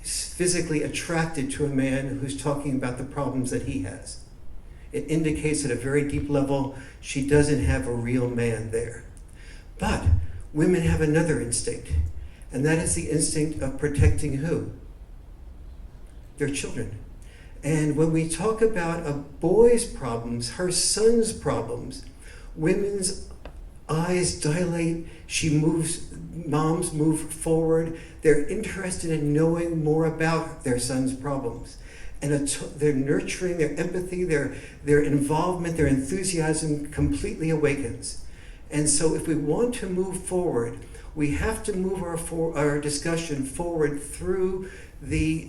physically attracted to a man who's talking about the problems that he has. It indicates at a very deep level she doesn't have a real man there. But women have another instinct, and that is the instinct of protecting who? Their children. And when we talk about a boy's problems, her son's problems, women's eyes dilate, moms move forward, they're interested in knowing more about their son's problems. And their nurturing, their empathy, their involvement, their enthusiasm completely awakens. And so if we want to move forward, we have to move our discussion forward through the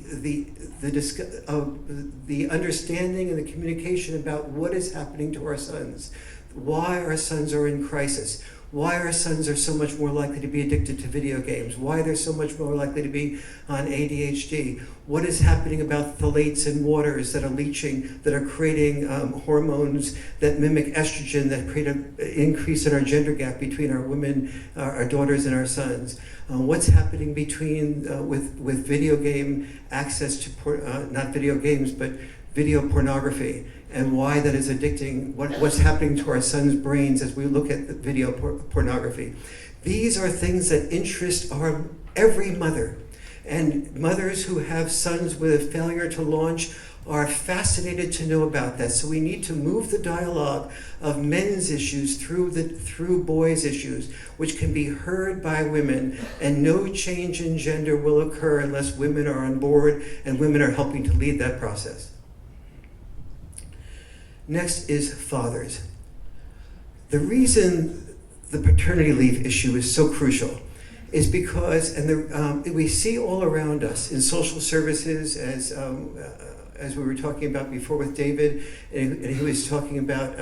understanding and the communication about what is happening to our sons, why our sons are in crisis, why our sons are so much more likely to be addicted to video games, why they're so much more likely to be on ADHD, what is happening about phthalates in waters that are leaching, that are creating hormones that mimic estrogen, that create an increase in our gender gap between our women, our daughters and our sons. What's happening with video game access to, not video games, but video pornography, and why that is addicting, what's happening to our sons' brains as we look at the video pornography. These are things that interest every mother. And mothers who have sons with a failure to launch are fascinated to know about that. So we need to move the dialogue of men's issues through boys' issues, which can be heard by women, and no change in gender will occur unless women are on board and women are helping to lead that process. Next is fathers. The reason the paternity leave issue is so crucial is because, we see all around us in social services, as we were talking about before with David, and he was talking about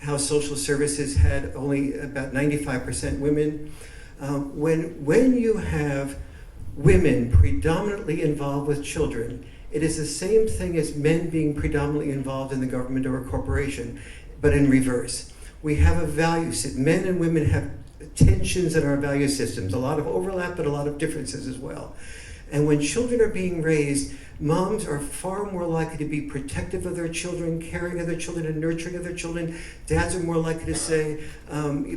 how social services had only about 95% women. When you have women predominantly involved with children, it is the same thing as men being predominantly involved in the government or a corporation, but in reverse. We have a value system. Men and women have tensions in our value systems, a lot of overlap, but a lot of differences as well. And when children are being raised, moms are far more likely to be protective of their children, caring of their children, and nurturing of their children. Dads are more likely to say,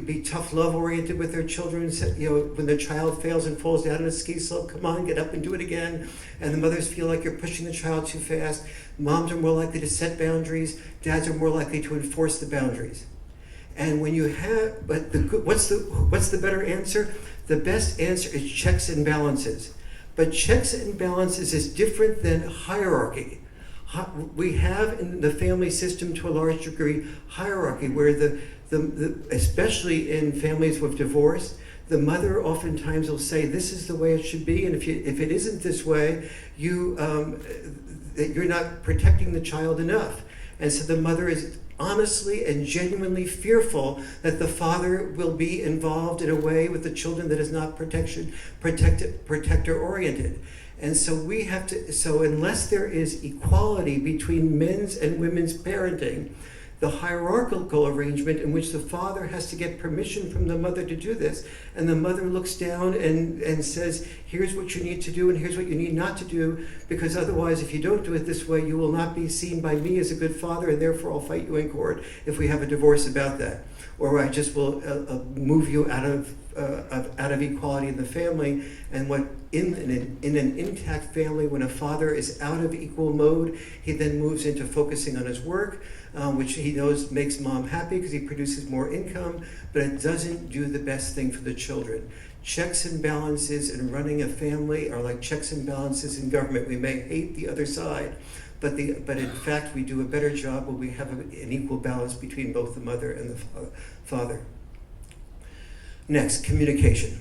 be tough love oriented with their children. When the child fails and falls down on a ski slope, come on, get up and do it again. And the mothers feel like you're pushing the child too fast. Moms are more likely to set boundaries. Dads are more likely to enforce the boundaries. And when you have, what's the better answer? The best answer is checks and balances. But checks and balances is different than hierarchy. We have in the family system, to a large degree, hierarchy, where especially in families with divorce, the mother oftentimes will say, this is the way it should be, and if it isn't this way, you're not protecting the child enough. And so the mother is honestly and genuinely fearful that the father will be involved in a way with the children that is not protector oriented. And so we have to, so unless there is equality between men's and women's parenting, the hierarchical arrangement in which the father has to get permission from the mother to do this, and the mother looks down and says, here's what you need to do and here's what you need not to do, because otherwise if you don't do it this way, you will not be seen by me as a good father, and therefore I'll fight you in court if we have a divorce about that. Or I just will move you out of equality in the family. And what in an intact family, when a father is out of equal mode, he then moves into focusing on his work, which he knows makes mom happy because he produces more income, but it doesn't do the best thing for the children. Checks and balances in running a family are like checks and balances in government. We may hate the other side, but in fact we do a better job when we have an equal balance between both the mother and the father. Next, communication.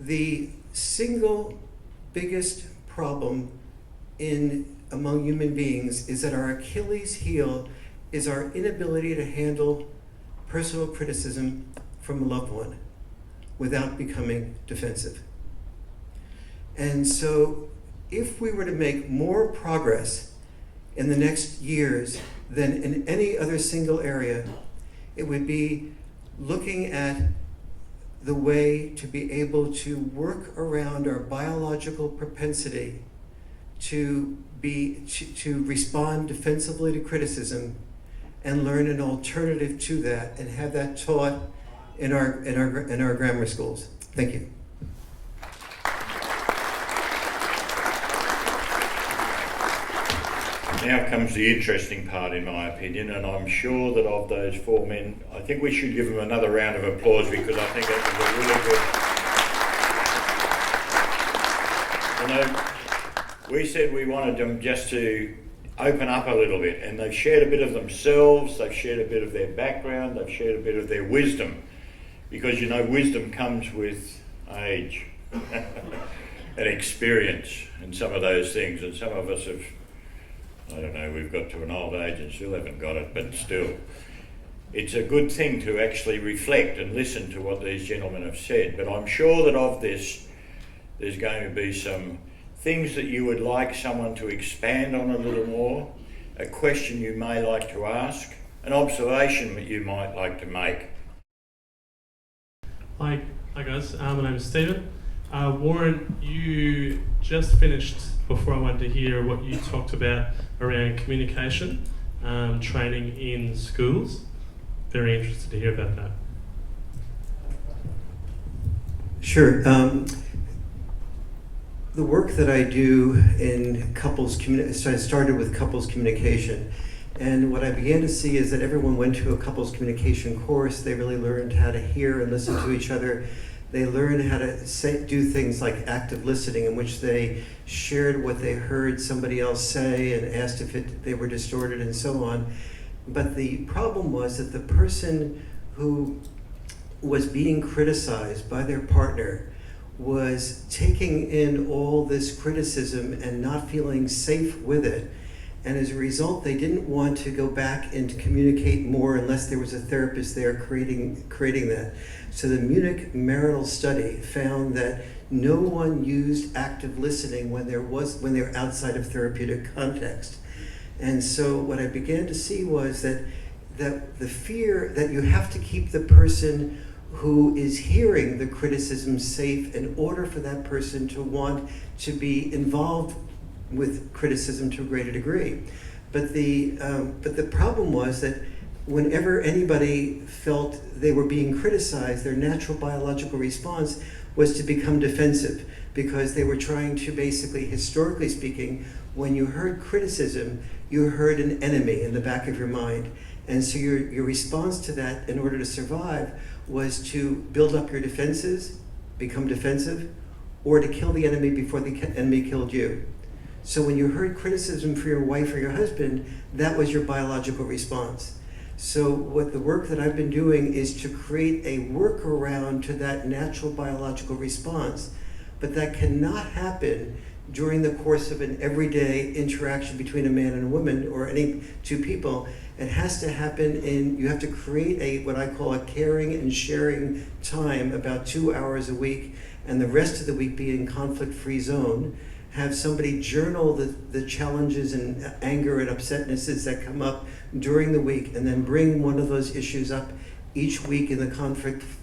The single biggest problem among human beings is that our Achilles heel is our inability to handle personal criticism from a loved one without becoming defensive. And so if we were to make more progress in the next years than in any other single area, it would be looking at the way to be able to work around our biological propensity to respond defensively to criticism and learn an alternative to that and have that taught in our grammar schools. Thank you. Now comes the interesting part, in my opinion, and I'm sure that of those four men, I think we should give them another round of applause, because I think that was a really good. You know, we said we wanted them just to open up a little bit, and they've shared a bit of themselves, they've shared a bit of their background, they've shared a bit of their wisdom, because you know wisdom comes with age and experience and some of those things, and some of us have, I don't know, we've got to an old age and still haven't got it, but still. It's a good thing to actually reflect and listen to what these gentlemen have said, but I'm sure that of this, there's going to be some things that you would like someone to expand on a little more, a question you may like to ask, an observation that you might like to make. Hi guys, my name is Stephen. Warren, you just finished, before I went to hear what you talked about around communication, training in schools. Very interested to hear about that. Sure. The work that I do in I started with couples communication, and what I began to see is that everyone went to a couples communication course. They really learned how to hear and listen to each other. They learned how to do things like active listening, in which they shared what they heard somebody else say and asked if they were distorted and so on. But the problem was that the person who was being criticized by their partner was taking in all this criticism and not feeling safe with it. And as a result, they didn't want to go back and communicate more unless there was a therapist there creating that. So the Munich marital study found that no one used active listening when they're outside of therapeutic context. And so what I began to see was that the fear that you have to keep the person who is hearing the criticism safe in order for that person to want to be involved with criticism to a greater degree. But the problem was that whenever anybody felt they were being criticized, their natural biological response was to become defensive, because they were trying to basically, historically speaking, when you heard criticism, you heard an enemy in the back of your mind. And so your response to that, in order to survive, was to build up your defenses, become defensive, or to kill the enemy before the enemy killed you. So when you heard criticism for your wife or your husband, that was your biological response. So what the work that I've been doing is to create a workaround to that natural biological response. But that cannot happen during the course of an everyday interaction between a man and a woman or any two people. It has to happen you have to create what I call a caring and sharing time, about 2 hours a week, and the rest of the week be in conflict-free zone. Have somebody journal the challenges and anger and upsetnesses that come up during the week, and then bring one of those issues up each week in the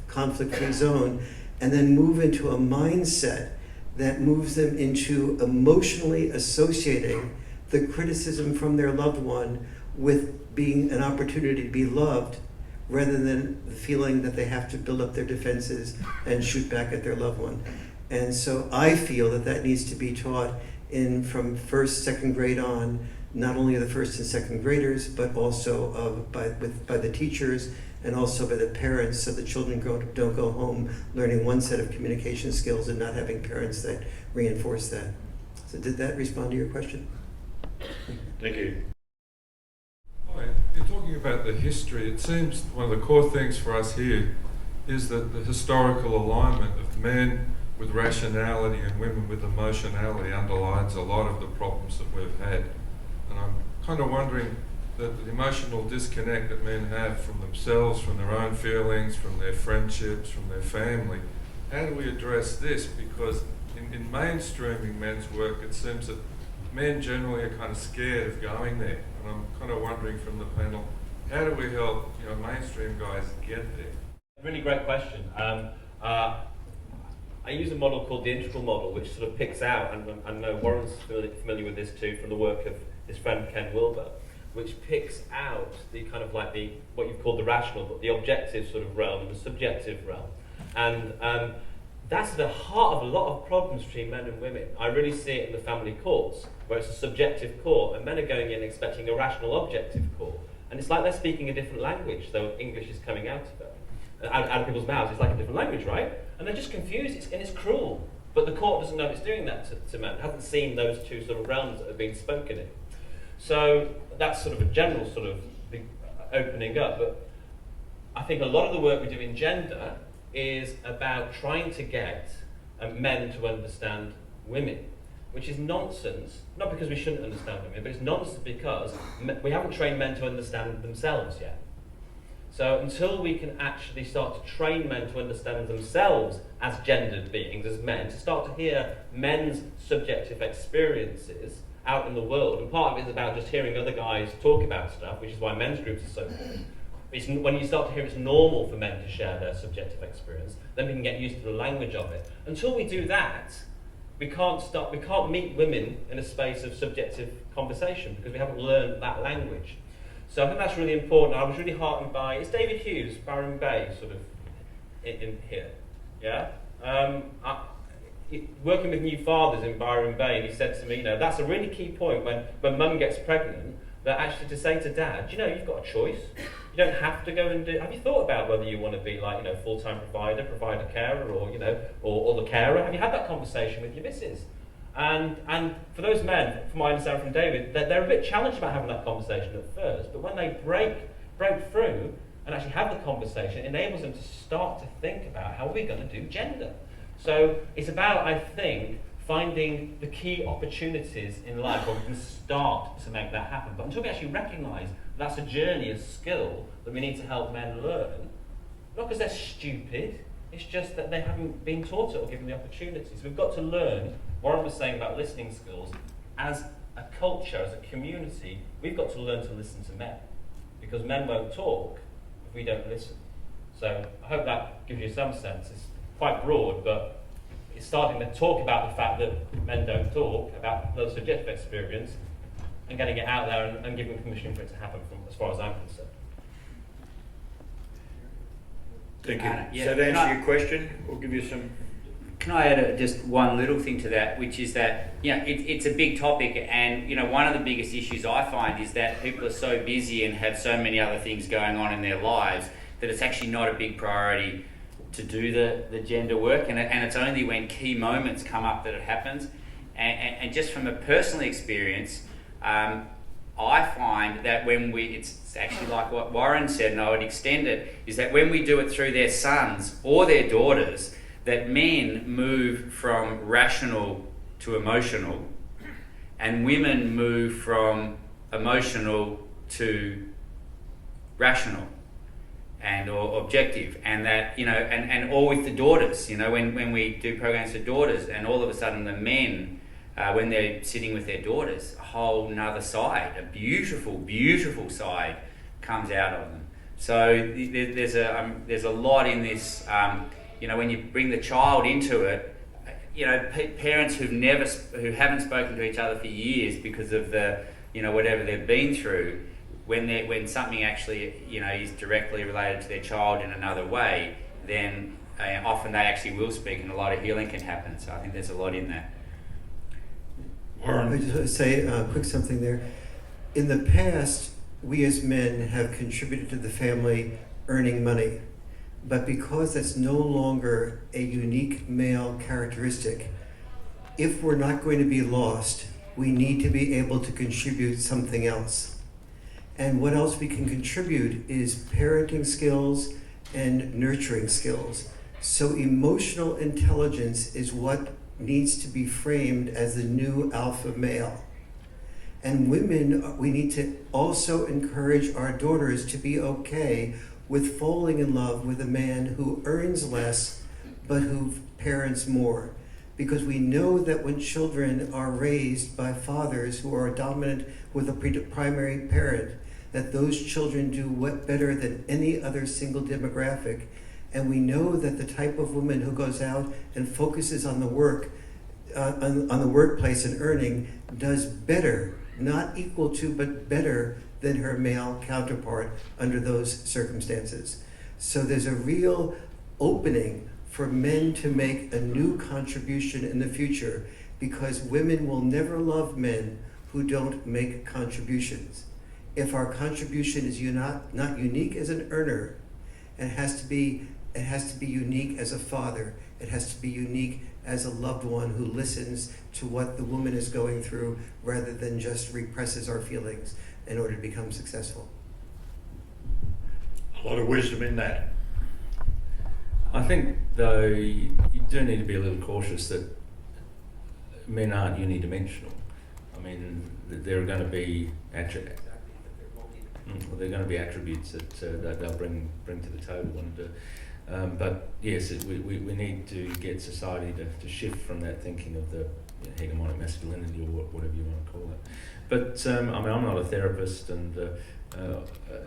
conflict-free zone, and then move into a mindset that moves them into emotionally associating the criticism from their loved one with being an opportunity to be loved, rather than the feeling that they have to build up their defenses and shoot back at their loved one. And so I feel that needs to be taught from first, second grade on, not only the first and second graders, but also by the teachers and also by the parents, so the children don't go home learning one set of communication skills and not having parents that reinforce that. So did that respond to your question? Thank you. Hi, you're talking about the history. It seems one of the core things for us here is that the historical alignment of men with rationality and women with emotionality underlines a lot of the problems that we've had. And I'm kind of wondering that the emotional disconnect that men have from themselves, from their own feelings, from their friendships, from their family, how do we address this? Because in mainstreaming men's work, it seems that men generally are kind of scared of going there. And I'm kind of wondering from the panel, how do we help mainstream guys get there? Really great question. I use a model called the integral model, which sort of picks out, and I know Warren's familiar with this too from the work of his friend Ken Wilber, which picks out the kind of like what you've called the rational, but the objective sort of realm and the subjective realm. And that's at the heart of a lot of problems between men and women. I really see it in the family courts, where it's a subjective court, and men are going in expecting a rational objective court. And it's like they're speaking a different language, though English is coming out of it. Out of people's mouths, it's like a different language, right? And they're just confused, and it's cruel. But the court doesn't know it's doing that to men. It hasn't seen those two sort of realms that have been spoken in. So that's sort of a general sort of big opening up. But I think a lot of the work we do in gender is about trying to get men to understand women, which is nonsense. Not because we shouldn't understand women, but it's nonsense because we haven't trained men to understand themselves yet. So until we can actually start to train men to understand themselves as gendered beings, as men, to start to hear men's subjective experiences out in the world, and part of it is about just hearing other guys talk about stuff, which is why men's groups are so good. When you start to hear it's normal for men to share their subjective experience, then we can get used to the language of it. Until we do that, we can't meet women in a space of subjective conversation because we haven't learned that language. So I think that's really important. I was really heartened by, it's David Hughes, Byron Bay, sort of in here, yeah? Working with new fathers in Byron Bay, and he said to me, that's a really key point when mum gets pregnant, that actually to say to dad, you've got a choice. You don't have to go and do, have you thought about whether you want to be like, full-time provider carer, or the carer? Have you had that conversation with your missus? And for those men, from what I understand from David, they're a bit challenged about having that conversation at first, but when they break through and actually have the conversation, it enables them to start to think about how we're going to do gender. So it's about, I think, finding the key opportunities in life where we can start to make that happen. But until we actually recognise that's a journey, a skill that we need to help men learn, not because they're stupid, it's just that they haven't been taught it or given the opportunities. We've got to learn, Warren was saying about listening skills, as a culture, as a community, we've got to learn to listen to men. Because men won't talk if we don't listen. So I hope that gives you some sense. It's quite broad, but it's starting to talk about the fact that men don't talk, about the subjective experience, and getting it out there and giving permission for it to happen, from as far as I'm concerned. Thank you. Yeah, So to answer your question, we'll give you some... Can I add just one little thing to that, which is that it's a big topic, and one of the biggest issues I find is that people are so busy and have so many other things going on in their lives that it's actually not a big priority to do the gender work, and it's only when key moments come up that it happens. And just from a personal experience, I find that it's actually like what Warren said, and I would extend it, is that when we do it through their sons or their daughters, that men move from rational to emotional, and women move from emotional to rational and or objective, and that, you know, and all with the daughters, you know, when we do programs for daughters, and all of a sudden the men, when they're sitting with their daughters, a whole nother side, a beautiful side comes out of them. So there's a lot in this, you know, when you bring the child into it, you know, parents who haven't spoken to each other for years because of the, you know, whatever they've been through, when something actually, you know, is directly related to their child in another way, then often they actually will speak, and a lot of healing can happen. So I think there's a lot in that. I just want to say a quick something there. In the past, we as men have contributed to the family earning money, but because that's no longer a unique male characteristic, if we're not going to be lost, we need to be able to contribute something else. And what else we can contribute is parenting skills and nurturing skills. So emotional intelligence is what needs to be framed as the new alpha male. And women, we need to also encourage our daughters to be okay with falling in love with a man who earns less but who parents more. Because we know that when children are raised by fathers who are dominant with a primary parent, that those children do better than any other single demographic. And we know that the type of woman who goes out and focuses on the work, on the workplace and earning, does better, not equal to, but better than her male counterpart under those circumstances. So there's a real opening for men to make a new contribution in the future, because women will never love men who don't make contributions. If our contribution is not unique as an earner, it has to be unique as a father. It has to be unique as a loved one who listens to what the woman is going through rather than just represses our feelings in order to become successful. A lot of wisdom in that. I think, though, you do need to be a little cautious that men aren't unidimensional. I mean, there are going to be attributes that they'll bring to the table, and but yes, we need to get society to shift from that thinking of the hegemonic masculinity, or whatever you want to call it. But I mean, I'm not a therapist, and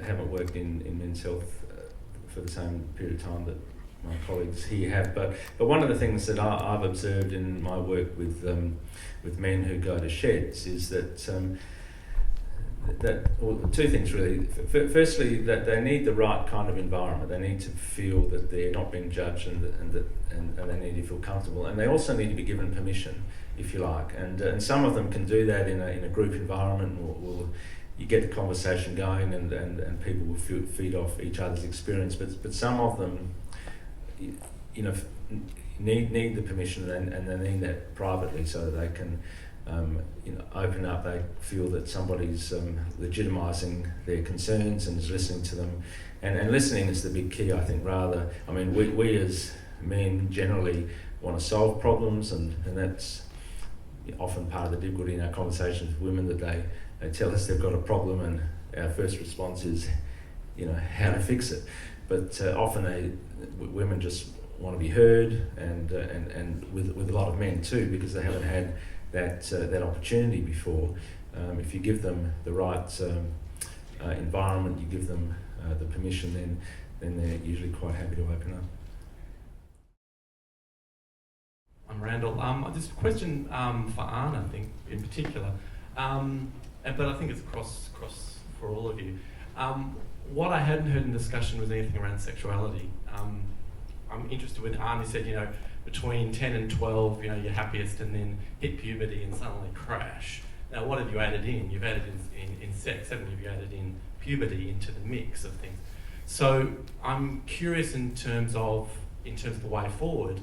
haven't worked in men's health for the same period of time that my colleagues here have. But one of the things that I've observed in my work with men who go to sheds is that two things really. Firstly, that they need the right kind of environment. They need to feel that they're not being judged, and they need to feel comfortable. And they also need to be given permission, if you like. And some of them can do that in a group environment. You get the conversation going, and people will feed off each other's experience. But some of them, you know, need the permission, and they need that privately so that they can open up. They feel that somebody's legitimising their concerns and is listening to them, and listening is the big key, I think. We as men generally want to solve problems, and that's often part of the difficulty in our conversations with women, that they tell us they've got a problem, and our first response is, how to fix it. But often women just want to be heard, and with a lot of men too, because they haven't had that opportunity before. If you give them the right environment, you give them the permission, then they're usually quite happy to open up. I'm Randall. This question for Arne, I think, in particular, but I think it's across for all of you. What I hadn't heard in discussion was anything around sexuality. I'm interested with Arne. He said, between 10 and 12, you're happiest, and then hit puberty and suddenly crash. Now, what have you added in? You've added in sex, haven't you? You've added in puberty into the mix of things. So I'm curious in terms of the way forward,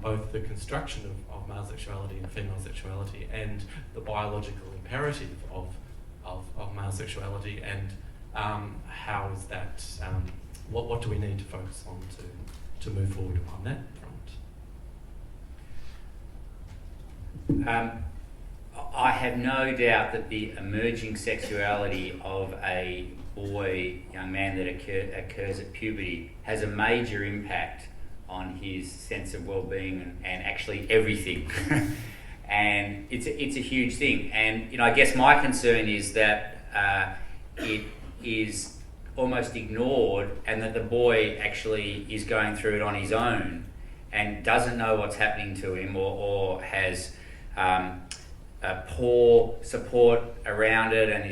both the construction of male sexuality and female sexuality, and the biological imperative of of male sexuality, and how is that, what do we need to focus on to move forward on that front? I have no doubt that the emerging sexuality of a young man that occurs at puberty has a major impact on his sense of well-being and actually everything. And it's a huge thing. And I guess my concern is that it is almost ignored, and that the boy actually is going through it on his own and doesn't know what's happening to him, or has poor support around it, and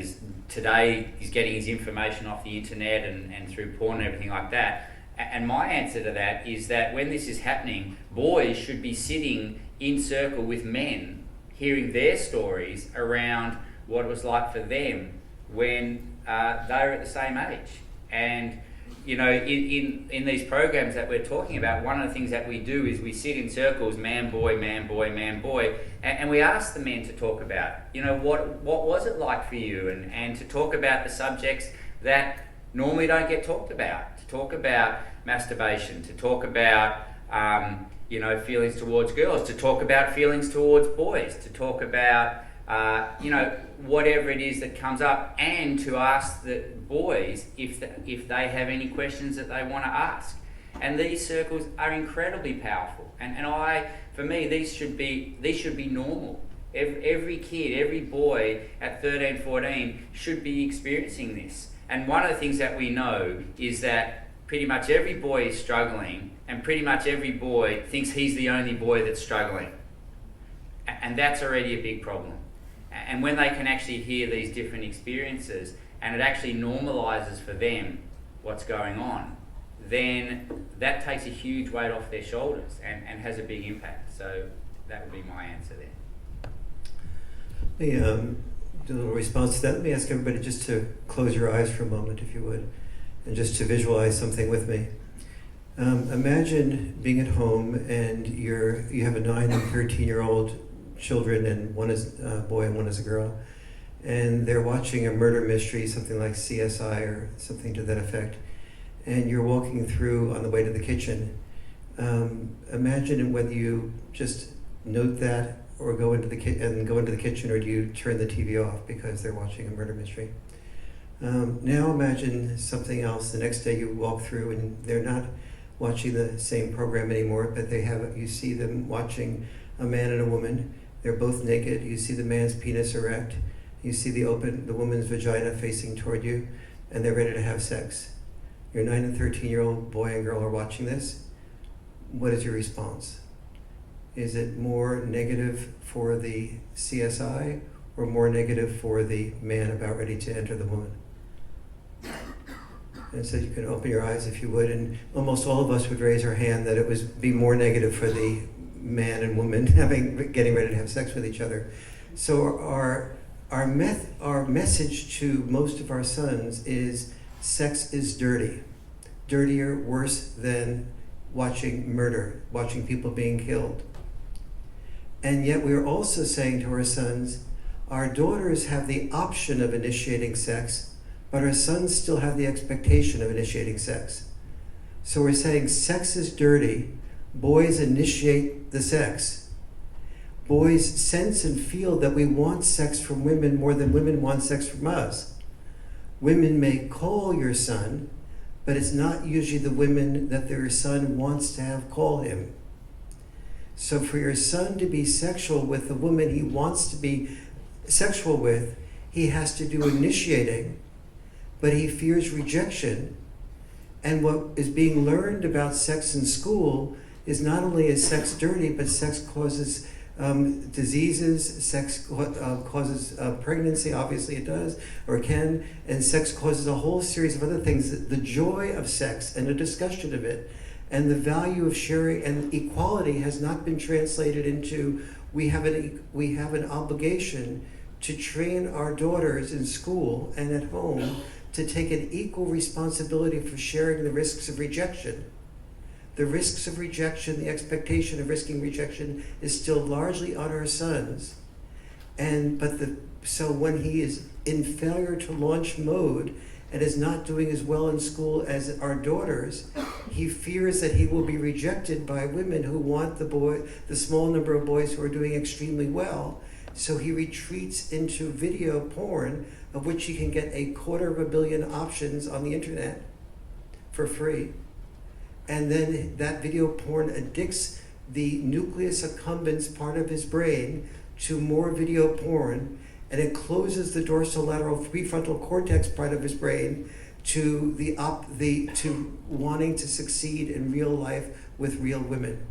today he's getting his information off the internet and through porn and everything like that. And my answer to that is that when this is happening, boys should be sitting in circle with men, hearing their stories around what it was like for them when they were at the same age. And in these programs that we're talking about, one of the things that we do is we sit in circles, man, boy, man, boy, man, boy, and we ask the men to talk about, what was it like for you, and to talk about the subjects that normally don't get talked about, to talk about masturbation, to talk about feelings towards girls, to talk about feelings towards boys, to talk about whatever it is that comes up, and to ask the boys if they have any questions that they want to ask. And these circles are incredibly powerful. And for me, these should be normal. Every kid, every boy at 13, 14 should be experiencing this. And one of the things that we know is that pretty much every boy is struggling, and pretty much every boy thinks he's the only boy that's struggling. And that's already a big problem. And when they can actually hear these different experiences, and it actually normalises for them what's going on, then that takes a huge weight off their shoulders and has a big impact. So that would be my answer there. Do a little response to that. Let me ask everybody just to close your eyes for a moment, if you would, and just to visualize something with me. Imagine being at home, and you have a 9 and 13-year-old children, and one is a boy and one is a girl, and they're watching a murder mystery, something like CSI or something to that effect, and you're walking through on the way to the kitchen. Imagine whether you just note that, or go into the kitchen, or do you turn the TV off because they're watching a murder mystery. Now imagine something else. The next day you walk through and they're not watching the same program anymore, but you see them watching a man and a woman. They're both naked. You see the man's penis erect. You see the woman's vagina facing toward you, and they're ready to have sex. Your 9 and 13-year-old boy and girl are watching this. What is your response? Is it more negative for the CSI, or more negative for the man about ready to enter the woman? And so you can open your eyes if you would, and almost all of us would raise our hand that it would be more negative for the man and woman getting ready to have sex with each other. So our message to most of our sons is sex is dirty, dirtier, worse than watching murder, watching people being killed. And yet we're also saying to our sons, our daughters have the option of initiating sex, but our sons still have the expectation of initiating sex. So we're saying sex is dirty, boys initiate the sex. Boys sense and feel that we want sex from women more than women want sex from us. Women may call your son, but it's not usually the women that their son wants to have call him. So for your son to be sexual with the woman he wants to be sexual with, he has to do initiating, but he fears rejection. And what is being learned about sex in school is not only is sex dirty, but sex causes diseases, sex causes pregnancy, obviously it does, or can, and sex causes a whole series of other things. The joy of sex and the discussion of it and the value of sharing and equality has not been translated into we have an obligation to train our daughters in school and at home to take an equal responsibility for sharing the risks of rejection. The risks of rejection, the expectation of risking rejection is still largely on our sons. But So when he is in failure to launch mode and is not doing as well in school as our daughters, he fears that he will be rejected by women who want the small number of boys who are doing extremely well. So he retreats into video porn, of which he can get 250 million options on the internet for free. And then that video porn addicts the nucleus accumbens part of his brain to more video porn, and it closes the dorsolateral prefrontal cortex part of his brain to to wanting to succeed in real life with real women.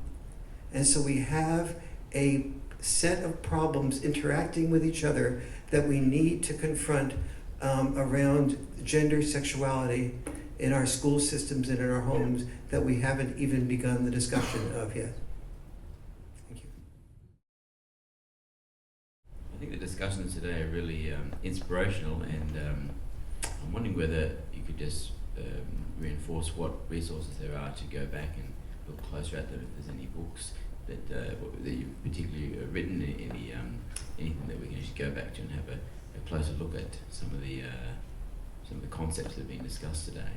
And so we have a set of problems interacting with each other that we need to confront around gender, sexuality in our school systems and in our homes that we haven't even begun the discussion of yet. Thank you. I think the discussions today are really inspirational, and I'm wondering whether you could just reinforce what resources there are to go back and look closer at them, if there's any books that you've particularly written, anything that we can actually go back to and have a closer look at some of the concepts that are being discussed today.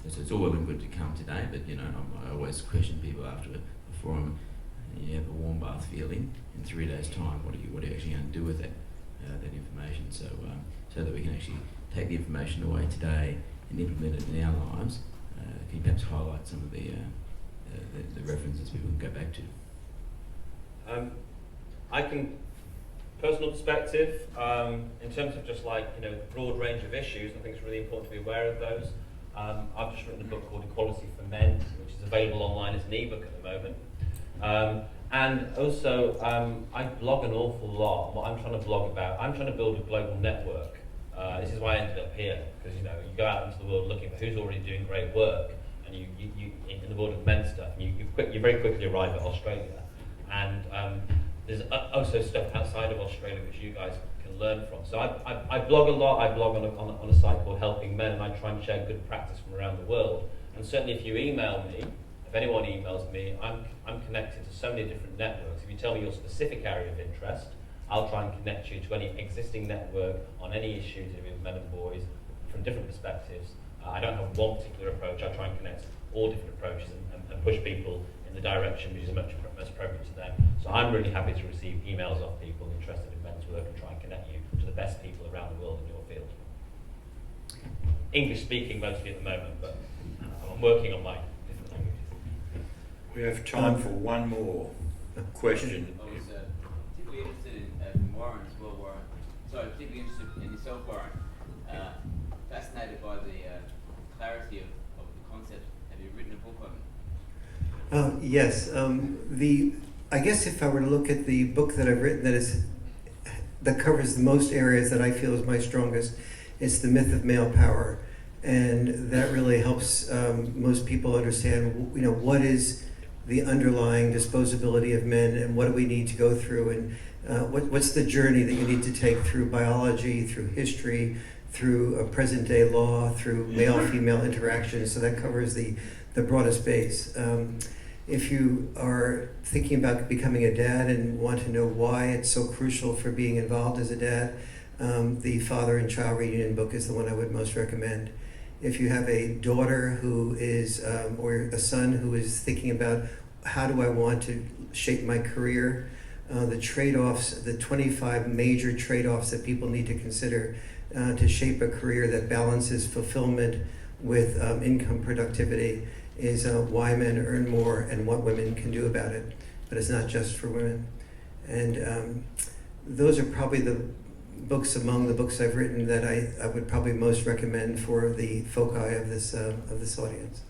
So it's all well and good to come today, but I always question people after the forum. You have a warm bath feeling. In 3 days' time, what are you actually going to do with that information? So that we can actually take the information away today and implement it in our lives. Can you perhaps highlight some of the references people can go back to? I can, personal perspective, in terms of just broad range of issues, I think it's really important to be aware of those. I've just written a book called Equality for Men, which is available online as an ebook at the moment. And also, I blog an awful lot. What I'm trying to blog about, I'm trying to build a global network. This is why I ended up here, because you go out into the world looking for who's already doing great work, and you in the world of men stuff, and you very quickly arrive at Australia. And there's also stuff outside of Australia which you guys can learn from. So I blog a lot. I blog on a site called Helping Men, and I try and share good practice from around the world. And certainly if you email me, if anyone emails me, I'm connected to so many different networks. If you tell me your specific area of interest, I'll try and connect you to any existing network on any issue to do with men and boys from different perspectives. I don't have one particular approach. I try and connect all different approaches and push people in the direction which is most appropriate to them. So I'm really happy to receive emails off people interested in men's work and try and connect you to the best people around the world in your field. English speaking mostly at the moment, but I'm working on my different languages. We have time for one more question. I was particularly interested in Warren as well, Warren. Sorry, particularly interested in yourself, Warren. Fascinated by the clarity of the concept. Have you written a book on it? Yes. I guess if I were to look at the book that I've written that covers the most areas that I feel is my strongest, it's The Myth of Male Power. And that really helps most people understand, what is the underlying disposability of men, and what do we need to go through, and what's the journey that you need to take through biology, through history, through present day law, through male-female interactions. So that covers the broadest base. If you are thinking about becoming a dad and want to know why it's so crucial for being involved as a dad, the Father and Child Reunion book is the one I would most recommend. If you have a daughter who is, or a son who is thinking about how do I want to shape my career, the trade-offs, the 25 major trade-offs that people need to consider to shape a career that balances fulfillment with income productivity is why men earn more and what women can do about it. But it's not just for women. And those are probably the books among the books I've written that I would probably most recommend for the foci of this audience.